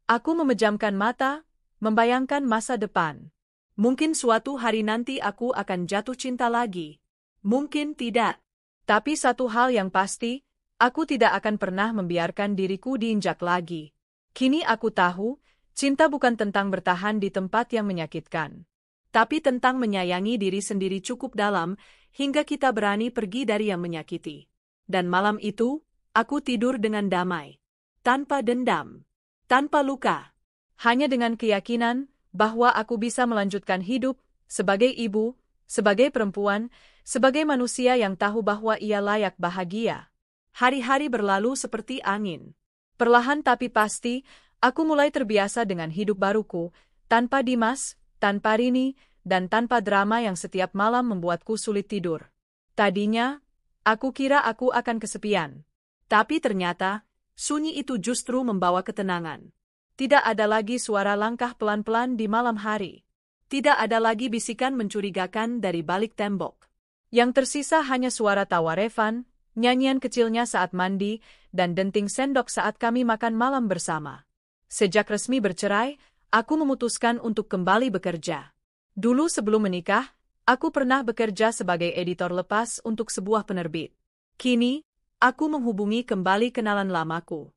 Aku memejamkan mata, membayangkan masa depan. Mungkin suatu hari nanti aku akan jatuh cinta lagi. Mungkin tidak. Tapi satu hal yang pasti, aku tidak akan pernah membiarkan diriku diinjak lagi. Kini aku tahu, cinta bukan tentang bertahan di tempat yang menyakitkan, tapi tentang menyayangi diri sendiri cukup dalam, hingga kita berani pergi dari yang menyakiti. Dan malam itu, aku tidur dengan damai. Tanpa dendam. Tanpa luka. Hanya dengan keyakinan bahwa aku bisa melanjutkan hidup sebagai ibu, sebagai perempuan, sebagai manusia yang tahu bahwa ia layak bahagia. Hari-hari berlalu seperti angin. Perlahan tapi pasti, aku mulai terbiasa dengan hidup baruku, tanpa Dimas, tanpa Rini, dan tanpa drama yang setiap malam membuatku sulit tidur. Tadinya, aku kira aku akan kesepian. Tapi ternyata, sunyi itu justru membawa ketenangan. Tidak ada lagi suara langkah pelan-pelan di malam hari. Tidak ada lagi bisikan mencurigakan dari balik tembok. Yang tersisa hanya suara tawa Revan, nyanyian kecilnya saat mandi, dan denting sendok saat kami makan malam bersama. Sejak resmi bercerai, aku memutuskan untuk kembali bekerja. Dulu sebelum menikah, aku pernah bekerja sebagai editor lepas untuk sebuah penerbit. Kini, aku menghubungi kembali kenalan lamaku.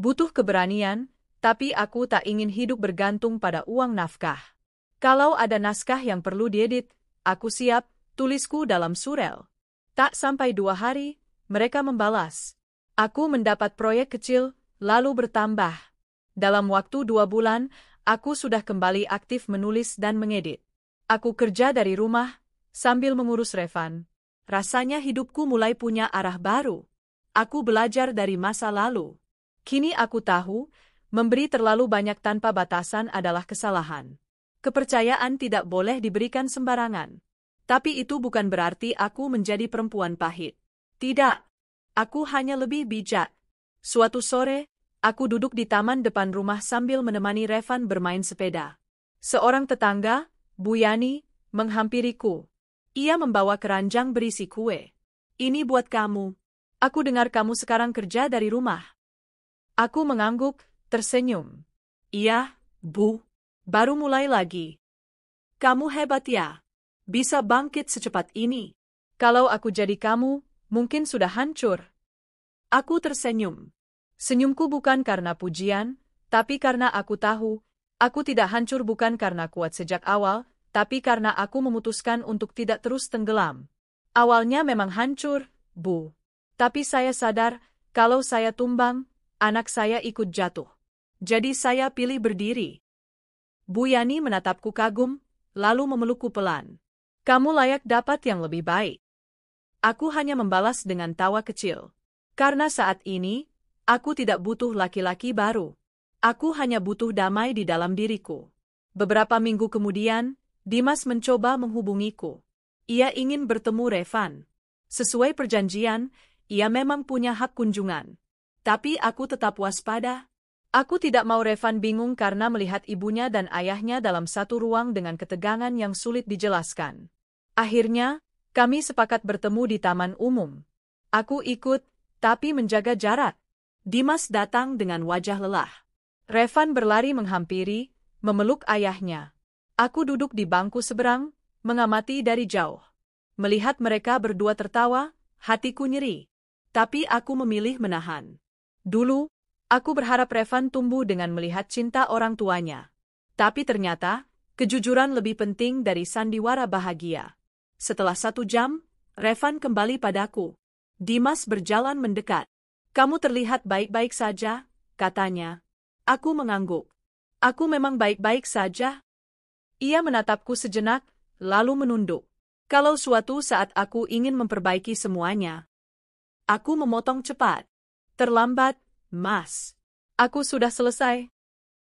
Butuh keberanian, tapi aku tak ingin hidup bergantung pada uang nafkah. Kalau ada naskah yang perlu diedit, aku siap, tulisku dalam surel. Tak sampai 2 hari, mereka membalas. Aku mendapat proyek kecil, lalu bertambah. Dalam waktu 2 bulan, aku sudah kembali aktif menulis dan mengedit. Aku kerja dari rumah, sambil mengurus Revan. Rasanya hidupku mulai punya arah baru. Aku belajar dari masa lalu. Kini aku tahu, memberi terlalu banyak tanpa batasan adalah kesalahan. Kepercayaan tidak boleh diberikan sembarangan. Tapi itu bukan berarti aku menjadi perempuan pahit. Tidak. Aku hanya lebih bijak. Suatu sore, aku duduk di taman depan rumah sambil menemani Revan bermain sepeda. Seorang tetangga, Bu Yani, menghampiriku. Ia membawa keranjang berisi kue. Ini buat kamu. Aku dengar kamu sekarang kerja dari rumah. Aku mengangguk, tersenyum. Iya, Bu. Baru mulai lagi. Kamu hebat ya. Bisa bangkit secepat ini. Kalau aku jadi kamu, mungkin sudah hancur. Aku tersenyum. Senyumku bukan karena pujian, tapi karena aku tahu, aku tidak hancur bukan karena kuat sejak awal, tapi karena aku memutuskan untuk tidak terus tenggelam. Awalnya memang hancur, Bu. Tapi saya sadar, kalau saya tumbang, anak saya ikut jatuh. Jadi saya pilih berdiri. Bu Yani menatapku kagum, lalu memelukku pelan. Kamu layak dapat yang lebih baik. Aku hanya membalas dengan tawa kecil. Karena saat ini, aku tidak butuh laki-laki baru. Aku hanya butuh damai di dalam diriku. Beberapa minggu kemudian, Dimas mencoba menghubungiku. Ia ingin bertemu Revan. Sesuai perjanjian, ia memang punya hak kunjungan. Tapi aku tetap waspada. Aku tidak mau Revan bingung karena melihat ibunya dan ayahnya dalam satu ruang dengan ketegangan yang sulit dijelaskan. Akhirnya, kami sepakat bertemu di taman umum. Aku ikut, tapi menjaga jarak. Dimas datang dengan wajah lelah. Revan berlari menghampiri, memeluk ayahnya. Aku duduk di bangku seberang, mengamati dari jauh. Melihat mereka berdua tertawa, hatiku nyeri. Tapi aku memilih menahan. Dulu, aku berharap Revan tumbuh dengan melihat cinta orang tuanya. Tapi ternyata, kejujuran lebih penting dari sandiwara bahagia. Setelah 1 jam, Revan kembali padaku. Dimas berjalan mendekat. Kamu terlihat baik-baik saja, katanya. Aku mengangguk. Aku memang baik-baik saja. Ia menatapku sejenak, lalu menunduk. Kalau suatu saat aku ingin memperbaiki semuanya. Aku memotong cepat. Terlambat, Mas. Aku sudah selesai.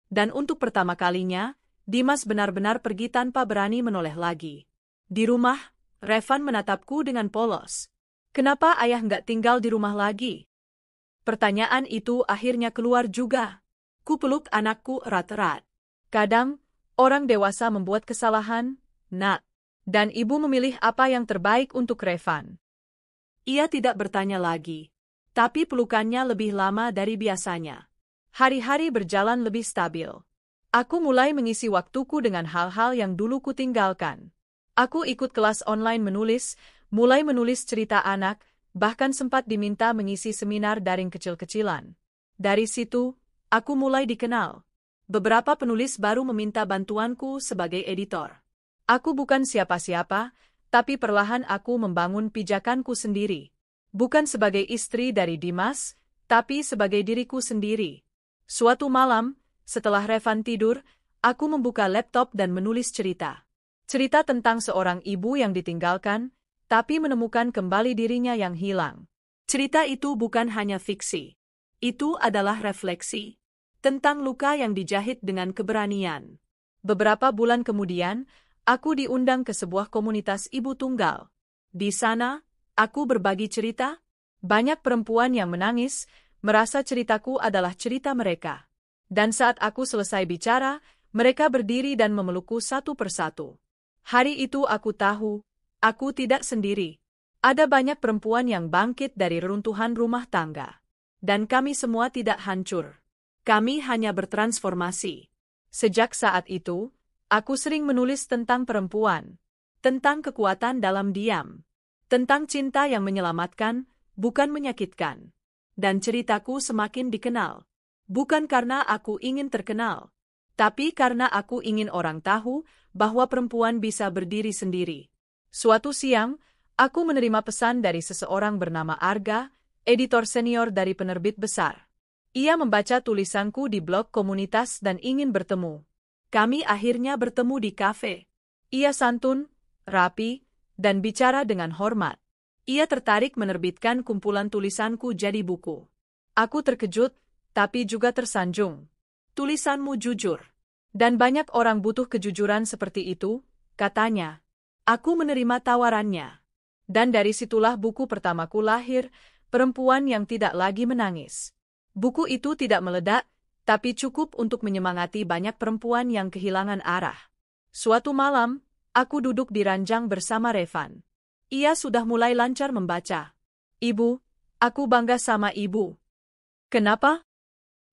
Dan untuk pertama kalinya, Dimas benar-benar pergi tanpa berani menoleh lagi. Di rumah, Revan menatapku dengan polos. Kenapa ayah nggak tinggal di rumah lagi? Pertanyaan itu akhirnya keluar juga. Kupeluk anakku erat-erat. Kadang, orang dewasa membuat kesalahan, Nak. Dan ibu memilih apa yang terbaik untuk Revan. Ia tidak bertanya lagi. Tapi pelukannya lebih lama dari biasanya. Hari-hari berjalan lebih stabil. Aku mulai mengisi waktuku dengan hal-hal yang dulu kutinggalkan. Aku ikut kelas online menulis, mulai menulis cerita anak, bahkan sempat diminta mengisi seminar daring kecil-kecilan. Dari situ, aku mulai dikenal. Beberapa penulis baru meminta bantuanku sebagai editor. Aku bukan siapa-siapa, tapi perlahan aku membangun pijakanku sendiri. Bukan sebagai istri dari Dimas, tapi sebagai diriku sendiri. Suatu malam, setelah Revan tidur, aku membuka laptop dan menulis cerita. Cerita tentang seorang ibu yang ditinggalkan, tapi menemukan kembali dirinya yang hilang. Cerita itu bukan hanya fiksi. Itu adalah refleksi tentang luka yang dijahit dengan keberanian. Beberapa bulan kemudian, aku diundang ke sebuah komunitas ibu tunggal. Di sana, aku berbagi cerita. Banyak perempuan yang menangis, merasa ceritaku adalah cerita mereka. Dan saat aku selesai bicara, mereka berdiri dan memelukku satu persatu. Hari itu aku tahu, aku tidak sendiri. Ada banyak perempuan yang bangkit dari reruntuhan rumah tangga. Dan kami semua tidak hancur. Kami hanya bertransformasi. Sejak saat itu, aku sering menulis tentang perempuan, tentang kekuatan dalam diam, tentang cinta yang menyelamatkan, bukan menyakitkan. Dan ceritaku semakin dikenal. Bukan karena aku ingin terkenal, tapi karena aku ingin orang tahu bahwa perempuan bisa berdiri sendiri. Suatu siang, aku menerima pesan dari seseorang bernama Arga, editor senior dari penerbit besar. Ia membaca tulisanku di blog komunitas dan ingin bertemu. Kami akhirnya bertemu di kafe. Ia santun, rapi, dan bicara dengan hormat. Ia tertarik menerbitkan kumpulan tulisanku jadi buku. Aku terkejut, tapi juga tersanjung. Tulisanmu jujur. Dan banyak orang butuh kejujuran seperti itu, katanya. Aku menerima tawarannya. Dan dari situlah buku pertamaku lahir, Perempuan yang Tidak Lagi Menangis. Buku itu tidak meledak, tapi cukup untuk menyemangati banyak perempuan yang kehilangan arah. Suatu malam, aku duduk di ranjang bersama Revan. Ia sudah mulai lancar membaca. Ibu, aku bangga sama ibu. Kenapa?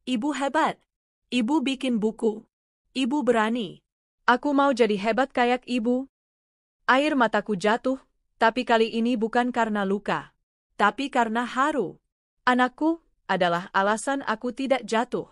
Ibu hebat. Ibu bikin buku. Ibu berani. Aku mau jadi hebat kayak ibu. Air mataku jatuh, tapi kali ini bukan karena luka, tapi karena haru. Anakku adalah alasan aku tidak jatuh.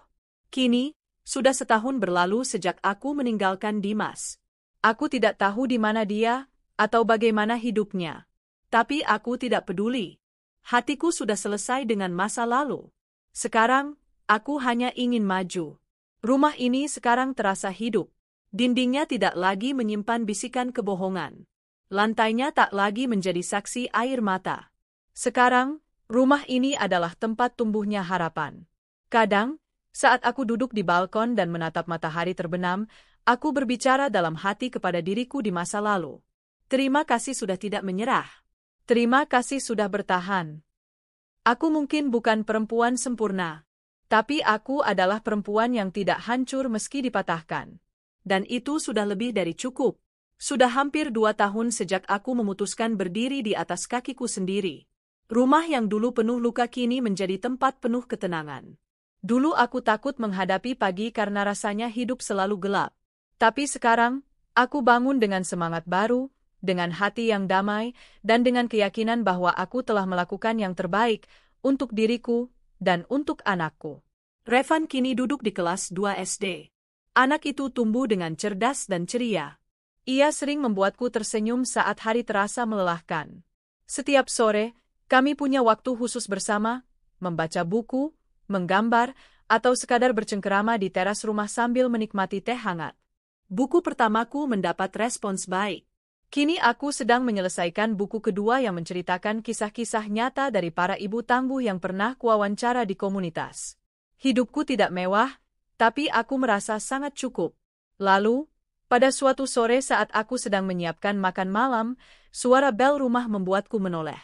Kini, sudah setahun berlalu sejak aku meninggalkan Dimas. Aku tidak tahu di mana dia, atau bagaimana hidupnya. Tapi aku tidak peduli. Hatiku sudah selesai dengan masa lalu. Sekarang, aku hanya ingin maju. Rumah ini sekarang terasa hidup. Dindingnya tidak lagi menyimpan bisikan kebohongan. Lantainya tak lagi menjadi saksi air mata. Sekarang, rumah ini adalah tempat tumbuhnya harapan. Kadang, saat aku duduk di balkon dan menatap matahari terbenam, aku berbicara dalam hati kepada diriku di masa lalu. Terima kasih sudah tidak menyerah. Terima kasih sudah bertahan. Aku mungkin bukan perempuan sempurna, tapi aku adalah perempuan yang tidak hancur meski dipatahkan. Dan itu sudah lebih dari cukup. Sudah hampir 2 tahun sejak aku memutuskan berdiri di atas kakiku sendiri. Rumah yang dulu penuh luka kini menjadi tempat penuh ketenangan. Dulu aku takut menghadapi pagi karena rasanya hidup selalu gelap. Tapi sekarang, aku bangun dengan semangat baru, dengan hati yang damai, dan dengan keyakinan bahwa aku telah melakukan yang terbaik untuk diriku dan untuk anakku. Revan kini duduk di kelas 2 SD. Anak itu tumbuh dengan cerdas dan ceria. Ia sering membuatku tersenyum saat hari terasa melelahkan. Setiap sore, kami punya waktu khusus bersama, membaca buku, menggambar, atau sekadar bercengkerama di teras rumah sambil menikmati teh hangat. Buku pertamaku mendapat respons baik. Kini aku sedang menyelesaikan buku kedua yang menceritakan kisah-kisah nyata dari para ibu tangguh yang pernah kuwawancara di komunitas. Hidupku tidak mewah, tapi aku merasa sangat cukup. Lalu, pada suatu sore saat aku sedang menyiapkan makan malam, suara bel rumah membuatku menoleh.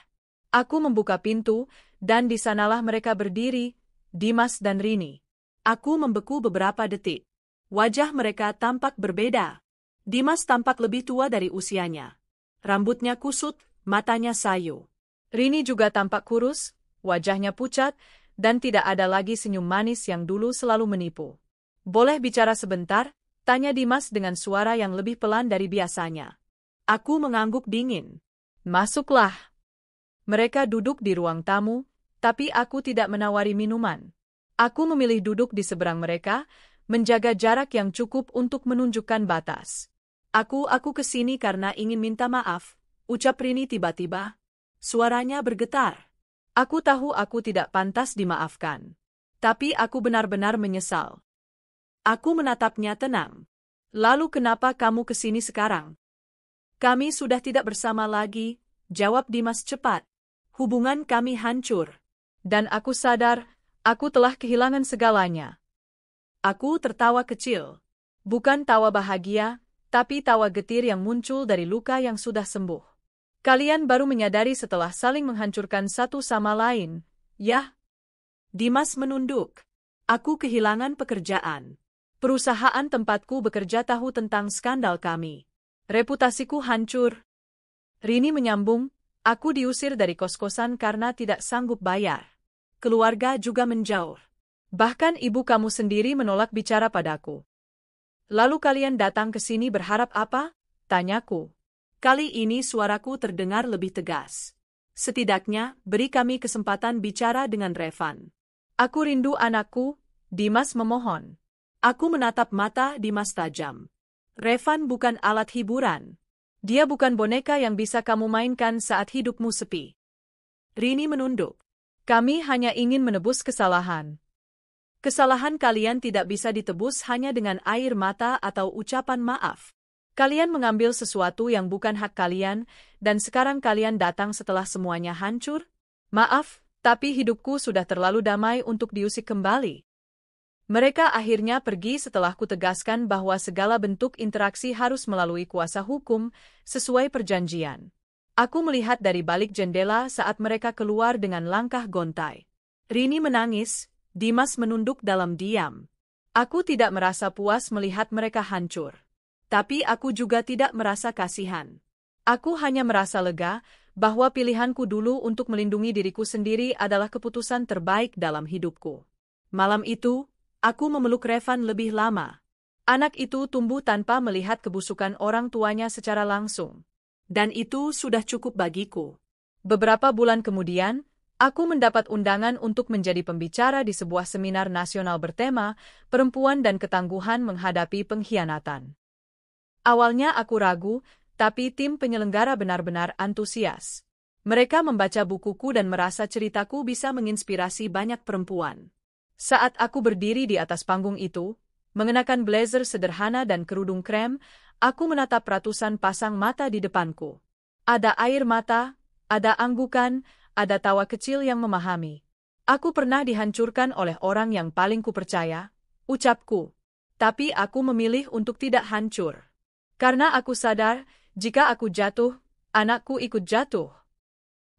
Aku membuka pintu, dan di sanalah mereka berdiri, Dimas dan Rini. Aku membeku beberapa detik. Wajah mereka tampak berbeda. Dimas tampak lebih tua dari usianya. Rambutnya kusut, matanya sayu. Rini juga tampak kurus, wajahnya pucat, dan tidak ada lagi senyum manis yang dulu selalu menipu. Boleh bicara sebentar? Tanya Dimas dengan suara yang lebih pelan dari biasanya. Aku mengangguk dingin. Masuklah. Mereka duduk di ruang tamu, tapi aku tidak menawari minuman. Aku memilih duduk di seberang mereka, menjaga jarak yang cukup untuk menunjukkan batas. Aku kesini karena ingin minta maaf, ucap Rini tiba-tiba. Suaranya bergetar. Aku tahu aku tidak pantas dimaafkan. Tapi aku benar-benar menyesal. Aku menatapnya tenang. Lalu kenapa kamu kesini sekarang? Kami sudah tidak bersama lagi, jawab Dimas cepat. Hubungan kami hancur. Dan aku sadar, aku telah kehilangan segalanya. Aku tertawa kecil. Bukan tawa bahagia, tapi tawa getir yang muncul dari luka yang sudah sembuh. Kalian baru menyadari setelah saling menghancurkan satu sama lain, ya? Dimas menunduk. Aku kehilangan pekerjaan. Perusahaan tempatku bekerja tahu tentang skandal kami. Reputasiku hancur. Rini menyambung, aku diusir dari kos-kosan karena tidak sanggup bayar. Keluarga juga menjauh. Bahkan ibu kamu sendiri menolak bicara padaku. Lalu kalian datang ke sini berharap apa? Tanyaku. Kali ini suaraku terdengar lebih tegas. Setidaknya, beri kami kesempatan bicara dengan Revan. Aku rindu anakku, Dimas memohon. Aku menatap mata Dimas tajam. Revan bukan alat hiburan. Dia bukan boneka yang bisa kamu mainkan saat hidupmu sepi. Rini menunduk. Kami hanya ingin menebus kesalahan. Kesalahan kalian tidak bisa ditebus hanya dengan air mata atau ucapan maaf. Kalian mengambil sesuatu yang bukan hak kalian, dan sekarang kalian datang setelah semuanya hancur? Maaf, tapi hidupku sudah terlalu damai untuk diusik kembali. Mereka akhirnya pergi setelah kutegaskan bahwa segala bentuk interaksi harus melalui kuasa hukum, sesuai perjanjian. Aku melihat dari balik jendela saat mereka keluar dengan langkah gontai. Rini menangis, Dimas menunduk dalam diam. Aku tidak merasa puas melihat mereka hancur. Tapi aku juga tidak merasa kasihan. Aku hanya merasa lega bahwa pilihanku dulu untuk melindungi diriku sendiri adalah keputusan terbaik dalam hidupku. Malam itu, aku memeluk Revan lebih lama. Anak itu tumbuh tanpa melihat kebusukan orang tuanya secara langsung. Dan itu sudah cukup bagiku. Beberapa bulan kemudian, aku mendapat undangan untuk menjadi pembicara di sebuah seminar nasional bertema Perempuan dan Ketangguhan Menghadapi Pengkhianatan. Awalnya aku ragu, tapi tim penyelenggara benar-benar antusias. Mereka membaca bukuku dan merasa ceritaku bisa menginspirasi banyak perempuan. Saat aku berdiri di atas panggung itu, mengenakan blazer sederhana dan kerudung krem, aku menatap ratusan pasang mata di depanku. Ada air mata, ada anggukan, ada tawa kecil yang memahami. Aku pernah dihancurkan oleh orang yang paling kupercaya, ucapku. Tapi aku memilih untuk tidak hancur. Karena aku sadar, jika aku jatuh, anakku ikut jatuh.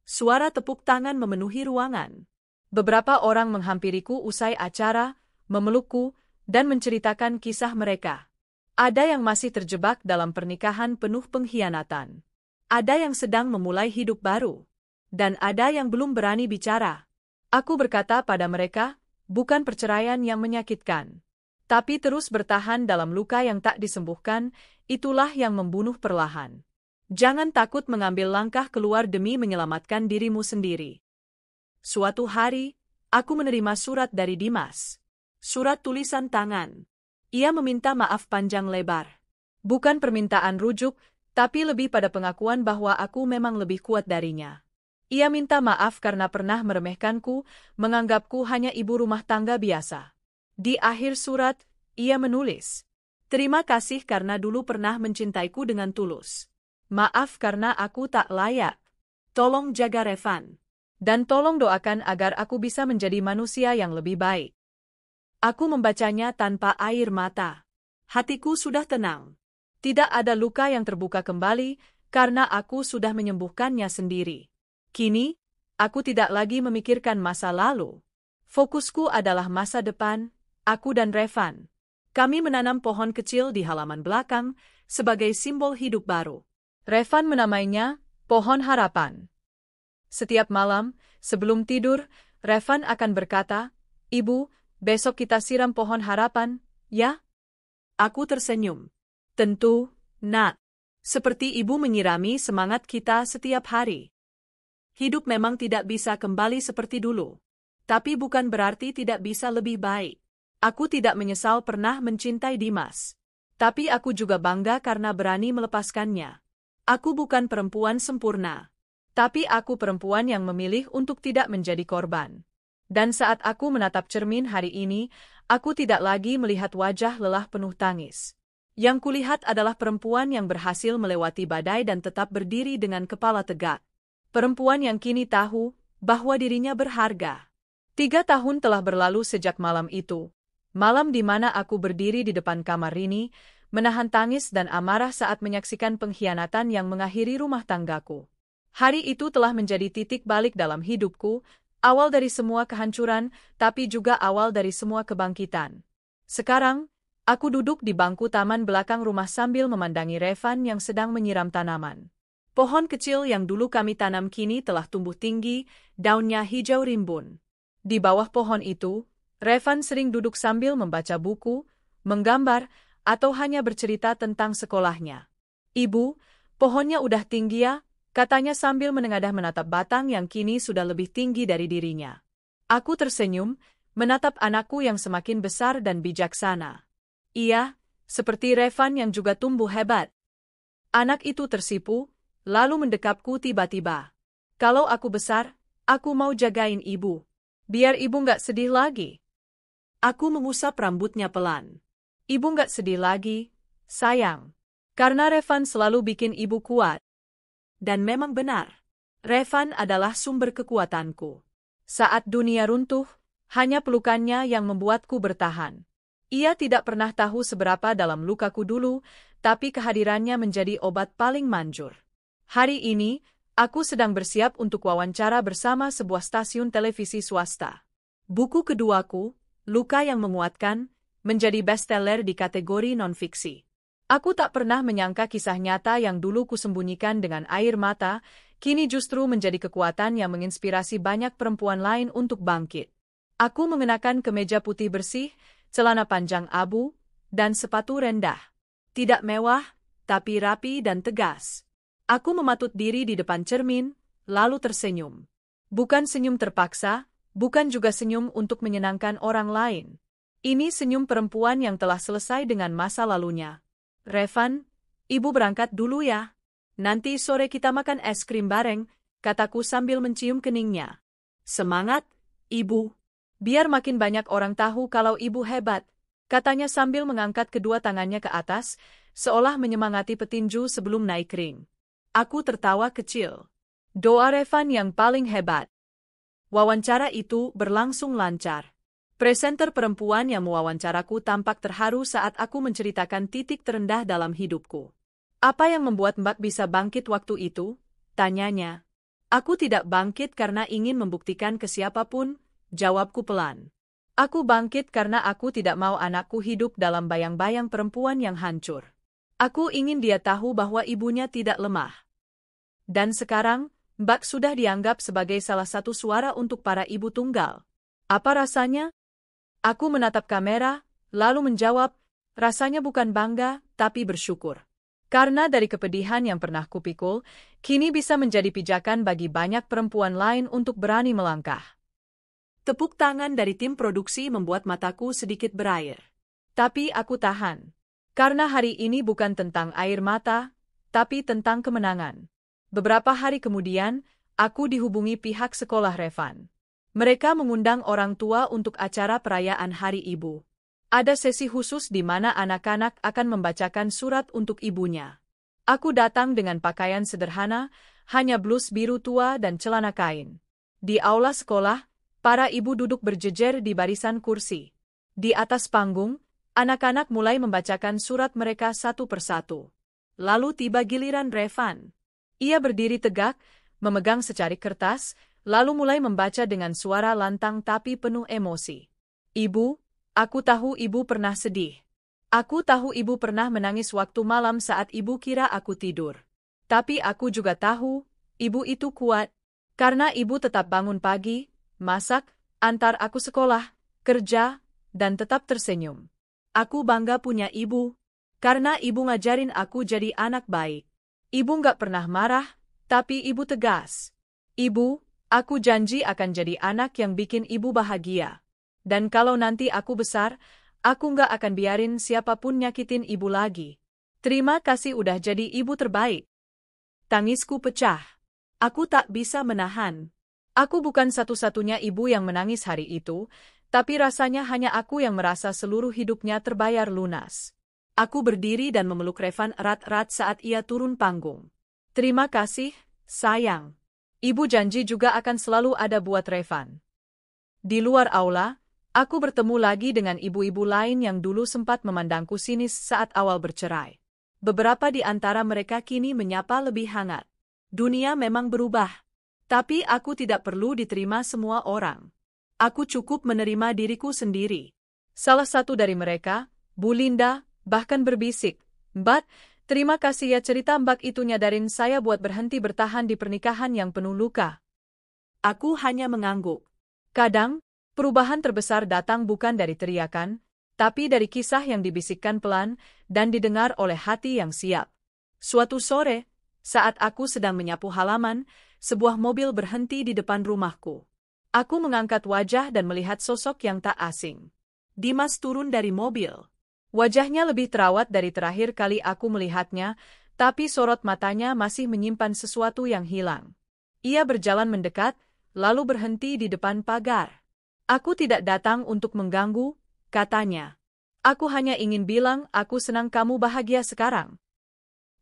Suara tepuk tangan memenuhi ruangan. Beberapa orang menghampiriku usai acara, memelukku, dan menceritakan kisah mereka. Ada yang masih terjebak dalam pernikahan penuh pengkhianatan. Ada yang sedang memulai hidup baru. Dan ada yang belum berani bicara. Aku berkata pada mereka, bukan perceraian yang menyakitkan. Tapi terus bertahan dalam luka yang tak disembuhkan, itulah yang membunuh perlahan. Jangan takut mengambil langkah keluar demi menyelamatkan dirimu sendiri. Suatu hari, aku menerima surat dari Dimas. Surat tulisan tangan. Ia meminta maaf panjang lebar. Bukan permintaan rujuk, tapi lebih pada pengakuan bahwa aku memang lebih kuat darinya. Ia minta maaf karena pernah meremehkanku, menganggapku hanya ibu rumah tangga biasa. Di akhir surat, ia menulis, "Terima kasih karena dulu pernah mencintaiku dengan tulus. Maaf karena aku tak layak. Tolong jaga Revan. Dan tolong doakan agar aku bisa menjadi manusia yang lebih baik." Aku membacanya tanpa air mata. Hatiku sudah tenang. Tidak ada luka yang terbuka kembali, karena aku sudah menyembuhkannya sendiri. Kini, aku tidak lagi memikirkan masa lalu. Fokusku adalah masa depan, aku dan Revan. Kami menanam pohon kecil di halaman belakang, sebagai simbol hidup baru. Revan menamainya, Pohon Harapan. Setiap malam, sebelum tidur, Revan akan berkata, "Ibu, besok kita siram pohon harapan, ya?" Aku tersenyum. "Tentu, Nak. Seperti ibu menyirami semangat kita setiap hari." Hidup memang tidak bisa kembali seperti dulu. Tapi bukan berarti tidak bisa lebih baik. Aku tidak menyesal pernah mencintai Dimas. Tapi aku juga bangga karena berani melepaskannya. Aku bukan perempuan sempurna. Tapi aku perempuan yang memilih untuk tidak menjadi korban. Dan saat aku menatap cermin hari ini, aku tidak lagi melihat wajah lelah penuh tangis. Yang kulihat adalah perempuan yang berhasil melewati badai dan tetap berdiri dengan kepala tegak. Perempuan yang kini tahu bahwa dirinya berharga. 3 tahun telah berlalu sejak malam itu. Malam di mana aku berdiri di depan kamar Rini, menahan tangis dan amarah saat menyaksikan pengkhianatan yang mengakhiri rumah tanggaku. Hari itu telah menjadi titik balik dalam hidupku, awal dari semua kehancuran, tapi juga awal dari semua kebangkitan. Sekarang, aku duduk di bangku taman belakang rumah sambil memandangi Revan yang sedang menyiram tanaman. Pohon kecil yang dulu kami tanam kini telah tumbuh tinggi, daunnya hijau rimbun. Di bawah pohon itu, Revan sering duduk sambil membaca buku, menggambar, atau hanya bercerita tentang sekolahnya. "Ibu, pohonnya udah tinggi ya?" katanya sambil menengadah menatap batang yang kini sudah lebih tinggi dari dirinya. Aku tersenyum, menatap anakku yang semakin besar dan bijaksana. Iya, seperti Revan yang juga tumbuh hebat. Anak itu tersipu, lalu mendekapku tiba-tiba. Kalau aku besar, aku mau jagain ibu. Biar ibu nggak sedih lagi. Aku mengusap rambutnya pelan. Ibu nggak sedih lagi, sayang. Karena Revan selalu bikin ibu kuat. Dan memang benar. Revan adalah sumber kekuatanku. Saat dunia runtuh, hanya pelukannya yang membuatku bertahan. Ia tidak pernah tahu seberapa dalam lukaku dulu, tapi kehadirannya menjadi obat paling manjur. Hari ini, aku sedang bersiap untuk wawancara bersama sebuah stasiun televisi swasta. Buku keduaku, Luka yang Menguatkan, menjadi bestseller di kategori non-fiksi. Aku tak pernah menyangka kisah nyata yang dulu kusembunyikan dengan air mata, kini justru menjadi kekuatan yang menginspirasi banyak perempuan lain untuk bangkit. Aku mengenakan kemeja putih bersih, celana panjang abu, dan sepatu rendah. Tidak mewah, tapi rapi dan tegas. Aku mematut diri di depan cermin, lalu tersenyum. Bukan senyum terpaksa, bukan juga senyum untuk menyenangkan orang lain. Ini senyum perempuan yang telah selesai dengan masa lalunya. Revan, ibu berangkat dulu ya. Nanti sore kita makan es krim bareng, kataku sambil mencium keningnya. Semangat, ibu. Biar makin banyak orang tahu kalau ibu hebat, katanya sambil mengangkat kedua tangannya ke atas, seolah menyemangati petinju sebelum naik ring. Aku tertawa kecil. Doa Revan yang paling hebat. Wawancara itu berlangsung lancar. Presenter perempuan yang mewawancaraku tampak terharu saat aku menceritakan titik terendah dalam hidupku. Apa yang membuat Mbak bisa bangkit waktu itu? Tanyanya. Aku tidak bangkit karena ingin membuktikan ke siapapun, jawabku pelan. Aku bangkit karena aku tidak mau anakku hidup dalam bayang-bayang perempuan yang hancur. Aku ingin dia tahu bahwa ibunya tidak lemah. Dan sekarang, Mbak sudah dianggap sebagai salah satu suara untuk para ibu tunggal. Apa rasanya? Aku menatap kamera, lalu menjawab, rasanya bukan bangga, tapi bersyukur. Karena dari kepedihan yang pernah kupikul, kini bisa menjadi pijakan bagi banyak perempuan lain untuk berani melangkah. Tepuk tangan dari tim produksi membuat mataku sedikit berair. Tapi aku tahan. Karena hari ini bukan tentang air mata, tapi tentang kemenangan. Beberapa hari kemudian, aku dihubungi pihak sekolah Revan. Mereka mengundang orang tua untuk acara perayaan Hari Ibu. Ada sesi khusus di mana anak-anak akan membacakan surat untuk ibunya. Aku datang dengan pakaian sederhana, hanya blus biru tua dan celana kain. Di aula sekolah, para ibu duduk berjejer di barisan kursi. Di atas panggung, anak-anak mulai membacakan surat mereka satu persatu. Lalu tiba giliran Revan. Ia berdiri tegak, memegang secari kertas, lalu mulai membaca dengan suara lantang tapi penuh emosi. Ibu, aku tahu ibu pernah sedih. Aku tahu ibu pernah menangis waktu malam saat ibu kira aku tidur. Tapi aku juga tahu, ibu itu kuat. Karena ibu tetap bangun pagi, masak, antar aku sekolah, kerja, dan tetap tersenyum. Aku bangga punya ibu. Karena ibu ngajarin aku jadi anak baik. Ibu nggak pernah marah, tapi ibu tegas. Ibu, aku janji akan jadi anak yang bikin ibu bahagia. Dan kalau nanti aku besar, aku nggak akan biarin siapapun nyakitin ibu lagi. Terima kasih udah jadi ibu terbaik. Tangisku pecah. Aku tak bisa menahan. Aku bukan satu-satunya ibu yang menangis hari itu, tapi rasanya hanya aku yang merasa seluruh hidupnya terbayar lunas. Aku berdiri dan memeluk Revan erat-erat saat ia turun panggung. Terima kasih, sayang. Ibu janji juga akan selalu ada buat Revan. Di luar aula, aku bertemu lagi dengan ibu-ibu lain yang dulu sempat memandangku sinis saat awal bercerai. Beberapa di antara mereka kini menyapa lebih hangat. Dunia memang berubah. Tapi aku tidak perlu diterima semua orang. Aku cukup menerima diriku sendiri. Salah satu dari mereka, Bu Linda, bahkan berbisik, "Mbak, terima kasih ya cerita Mbak itu nyadarin saya buat berhenti bertahan di pernikahan yang penuh luka." Aku hanya mengangguk. Kadang, perubahan terbesar datang bukan dari teriakan, tapi dari kisah yang dibisikkan pelan dan didengar oleh hati yang siap. Suatu sore, saat aku sedang menyapu halaman, sebuah mobil berhenti di depan rumahku. Aku mengangkat wajah dan melihat sosok yang tak asing. Dimas turun dari mobil. Wajahnya lebih terawat dari terakhir kali aku melihatnya, tapi sorot matanya masih menyimpan sesuatu yang hilang. Ia berjalan mendekat, lalu berhenti di depan pagar. Aku tidak datang untuk mengganggu, katanya. Aku hanya ingin bilang aku senang kamu bahagia sekarang.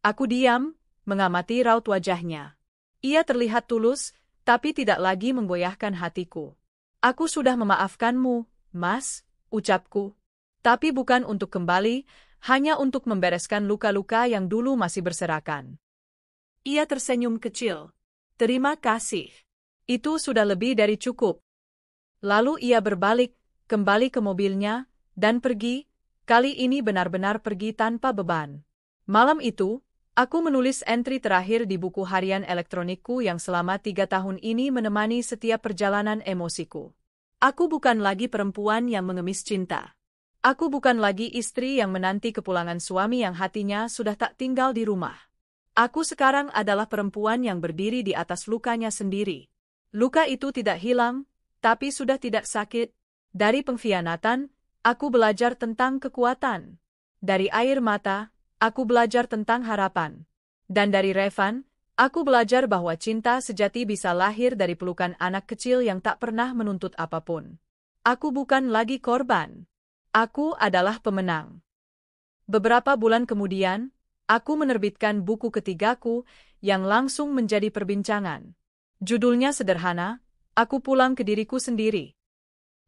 Aku diam, mengamati raut wajahnya. Ia terlihat tulus, tapi tidak lagi menggoyahkan hatiku. Aku sudah memaafkanmu, Mas, ucapku. Tapi bukan untuk kembali, hanya untuk membereskan luka-luka yang dulu masih berserakan. Ia tersenyum kecil. Terima kasih. Itu sudah lebih dari cukup. Lalu ia berbalik, kembali ke mobilnya, dan pergi, kali ini benar-benar pergi tanpa beban. Malam itu, aku menulis entry terakhir di buku harian elektronikku yang selama 3 tahun ini menemani setiap perjalanan emosiku. Aku bukan lagi perempuan yang mengemis cinta. Aku bukan lagi istri yang menanti kepulangan suami yang hatinya sudah tak tinggal di rumah. Aku sekarang adalah perempuan yang berdiri di atas lukanya sendiri. Luka itu tidak hilang, tapi sudah tidak sakit. Dari pengkhianatan, aku belajar tentang kekuatan. Dari air mata, aku belajar tentang harapan. Dan dari Revan, aku belajar bahwa cinta sejati bisa lahir dari pelukan anak kecil yang tak pernah menuntut apapun. Aku bukan lagi korban. Aku adalah pemenang. Beberapa bulan kemudian, aku menerbitkan buku ketigaku yang langsung menjadi perbincangan. Judulnya sederhana, Aku Pulang ke Diriku Sendiri.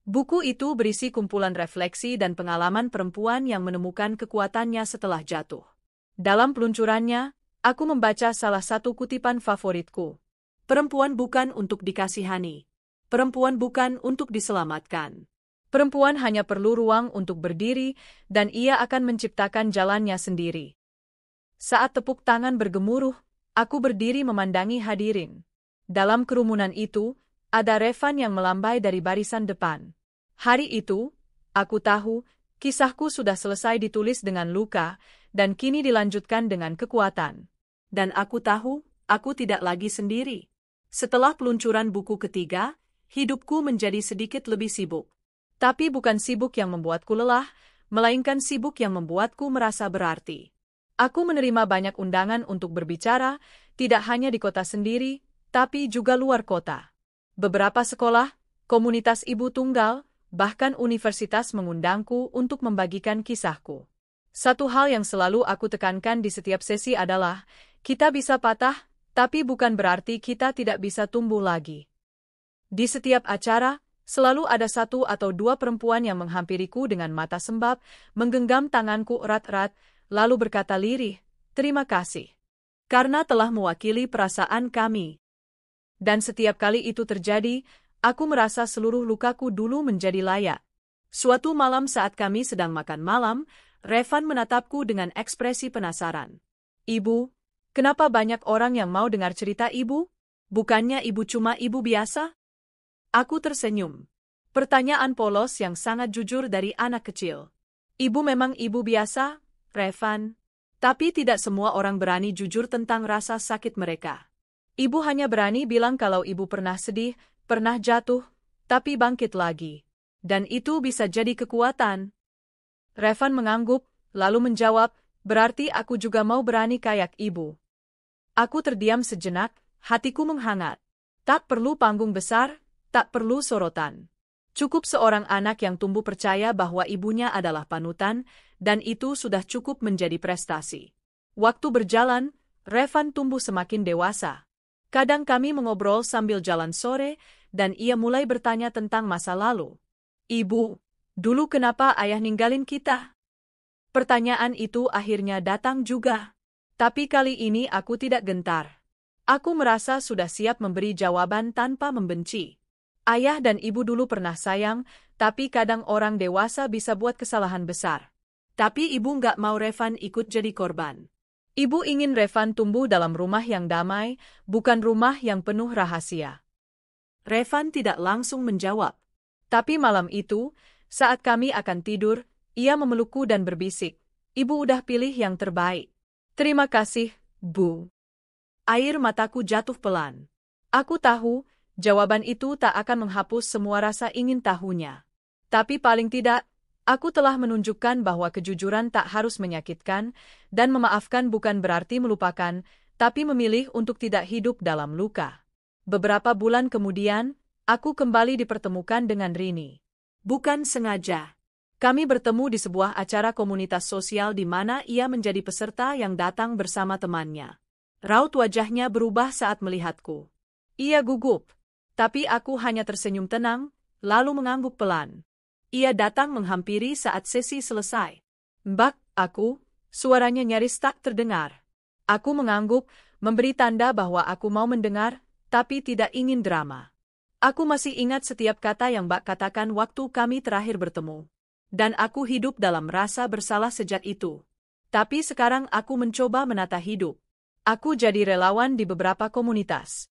Buku itu berisi kumpulan refleksi dan pengalaman perempuan yang menemukan kekuatannya setelah jatuh. Dalam peluncurannya, aku membaca salah satu kutipan favoritku. Perempuan bukan untuk dikasihani. Perempuan bukan untuk diselamatkan. Perempuan hanya perlu ruang untuk berdiri, dan ia akan menciptakan jalannya sendiri. Saat tepuk tangan bergemuruh, aku berdiri memandangi hadirin. Dalam kerumunan itu, ada Revan yang melambai dari barisan depan. Hari itu, aku tahu, kisahku sudah selesai ditulis dengan luka, dan kini dilanjutkan dengan kekuatan. Dan aku tahu, aku tidak lagi sendiri. Setelah peluncuran buku ketiga, hidupku menjadi sedikit lebih sibuk. Tapi bukan sibuk yang membuatku lelah, melainkan sibuk yang membuatku merasa berarti. Aku menerima banyak undangan untuk berbicara, tidak hanya di kota sendiri, tapi juga luar kota. Beberapa sekolah, komunitas ibu tunggal, bahkan universitas mengundangku untuk membagikan kisahku. Satu hal yang selalu aku tekankan di setiap sesi adalah, kita bisa patah, tapi bukan berarti kita tidak bisa tumbuh lagi. Di setiap acara, selalu ada 1 atau 2 perempuan yang menghampiriku dengan mata sembab, menggenggam tanganku erat-erat, lalu berkata lirih, "Terima kasih. Karena telah mewakili perasaan kami." Dan setiap kali itu terjadi, aku merasa seluruh lukaku dulu menjadi layak. Suatu malam saat kami sedang makan malam, Revan menatapku dengan ekspresi penasaran. "Ibu, kenapa banyak orang yang mau dengar cerita ibu? Bukannya ibu cuma ibu biasa?" Aku tersenyum. Pertanyaan polos yang sangat jujur dari anak kecil. Ibu memang ibu biasa, Revan. Tapi tidak semua orang berani jujur tentang rasa sakit mereka. Ibu hanya berani bilang kalau ibu pernah sedih, pernah jatuh, tapi bangkit lagi. Dan itu bisa jadi kekuatan. Revan mengangguk, lalu menjawab, "Berarti aku juga mau berani kayak ibu." Aku terdiam sejenak, hatiku menghangat. Tak perlu panggung besar, tak perlu sorotan. Cukup seorang anak yang tumbuh percaya bahwa ibunya adalah panutan, dan itu sudah cukup menjadi prestasi. Waktu berjalan, Revan tumbuh semakin dewasa. Kadang kami mengobrol sambil jalan sore, dan ia mulai bertanya tentang masa lalu. "Ibu, dulu kenapa ayah ninggalin kita?" Pertanyaan itu akhirnya datang juga. Tapi kali ini aku tidak gentar. Aku merasa sudah siap memberi jawaban tanpa membenci. Ayah dan ibu dulu pernah sayang, tapi kadang orang dewasa bisa buat kesalahan besar. Tapi ibu nggak mau Revan ikut jadi korban. Ibu ingin Revan tumbuh dalam rumah yang damai, bukan rumah yang penuh rahasia. Revan tidak langsung menjawab. Tapi malam itu, saat kami akan tidur, ia memelukku dan berbisik, "Ibu udah pilih yang terbaik." "Terima kasih, Bu." Air mataku jatuh pelan. Aku tahu, Jawaban itu tak akan menghapus semua rasa ingin tahunya. Tapi paling tidak, aku telah menunjukkan bahwa kejujuran tak harus menyakitkan, dan memaafkan bukan berarti melupakan, tapi memilih untuk tidak hidup dalam luka. Beberapa bulan kemudian, aku kembali dipertemukan dengan Rini. Bukan sengaja. Kami bertemu di sebuah acara komunitas sosial di mana ia menjadi peserta yang datang bersama temannya. Raut wajahnya berubah saat melihatku. Ia gugup, tapi aku hanya tersenyum tenang, lalu mengangguk pelan. Ia datang menghampiri saat sesi selesai. "Mbak, aku," suaranya nyaris tak terdengar. Aku mengangguk, memberi tanda bahwa aku mau mendengar, tapi tidak ingin drama. Aku masih ingat setiap kata yang Mbak katakan waktu kami terakhir bertemu. Dan aku hidup dalam rasa bersalah sejak itu. Tapi sekarang aku mencoba menata hidup. Aku jadi relawan di beberapa komunitas.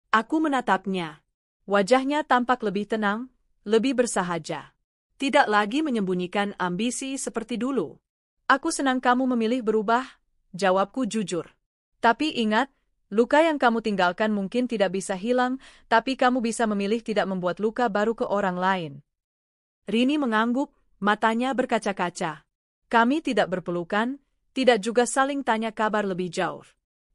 Aku menatapnya. Wajahnya tampak lebih tenang, lebih bersahaja. Tidak lagi menyembunyikan ambisi seperti dulu. "Aku senang kamu memilih berubah," jawabku jujur. "Tapi ingat, luka yang kamu tinggalkan mungkin tidak bisa hilang, tapi kamu bisa memilih tidak membuat luka baru ke orang lain." Rini mengangguk, matanya berkaca-kaca. Kami tidak berpelukan, tidak juga saling tanya kabar lebih jauh.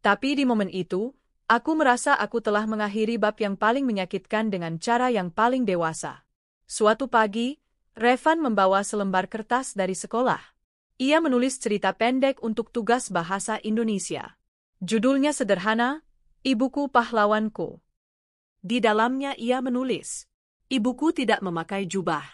Tapi di momen itu, aku merasa aku telah mengakhiri bab yang paling menyakitkan dengan cara yang paling dewasa. Suatu pagi, Revan membawa selembar kertas dari sekolah. Ia menulis cerita pendek untuk tugas bahasa Indonesia. Judulnya sederhana, "Ibuku Pahlawanku." Di dalamnya ia menulis, "Ibuku tidak memakai jubah.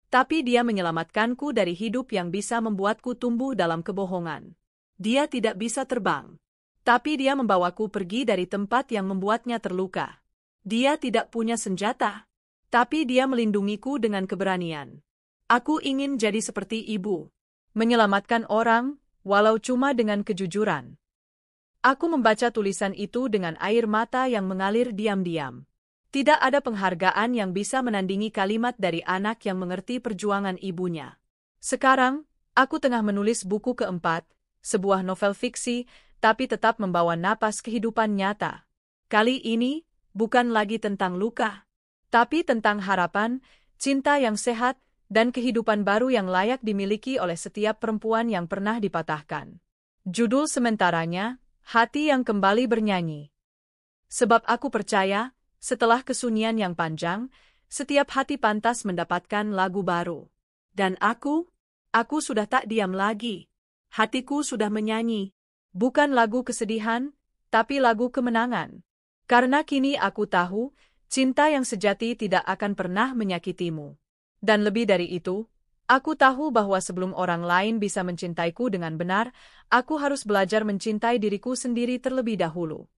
Tapi dia menyelamatkanku dari hidup yang bisa membuatku tumbuh dalam kebohongan. Dia tidak bisa terbang. Tapi dia membawaku pergi dari tempat yang membuatnya terluka. Dia tidak punya senjata. Tapi dia melindungiku dengan keberanian. Aku ingin jadi seperti ibu. Menyelamatkan orang, walau cuma dengan kejujuran." Aku membaca tulisan itu dengan air mata yang mengalir diam-diam. Tidak ada penghargaan yang bisa menandingi kalimat dari anak yang mengerti perjuangan ibunya. Sekarang, aku tengah menulis buku keempat, sebuah novel fiksi, tapi tetap membawa napas kehidupan nyata. Kali ini, bukan lagi tentang luka, tapi tentang harapan, cinta yang sehat, dan kehidupan baru yang layak dimiliki oleh setiap perempuan yang pernah dipatahkan. Judul sementaranya, "Hati yang Kembali Bernyanyi." Sebab aku percaya, setelah kesunyian yang panjang, setiap hati pantas mendapatkan lagu baru. Dan aku sudah tak diam lagi. Hatiku sudah menyanyi. Bukan lagu kesedihan, tapi lagu kemenangan. Karena kini aku tahu, cinta yang sejati tidak akan pernah menyakitimu. Dan lebih dari itu, aku tahu bahwa sebelum orang lain bisa mencintaiku dengan benar, aku harus belajar mencintai diriku sendiri terlebih dahulu.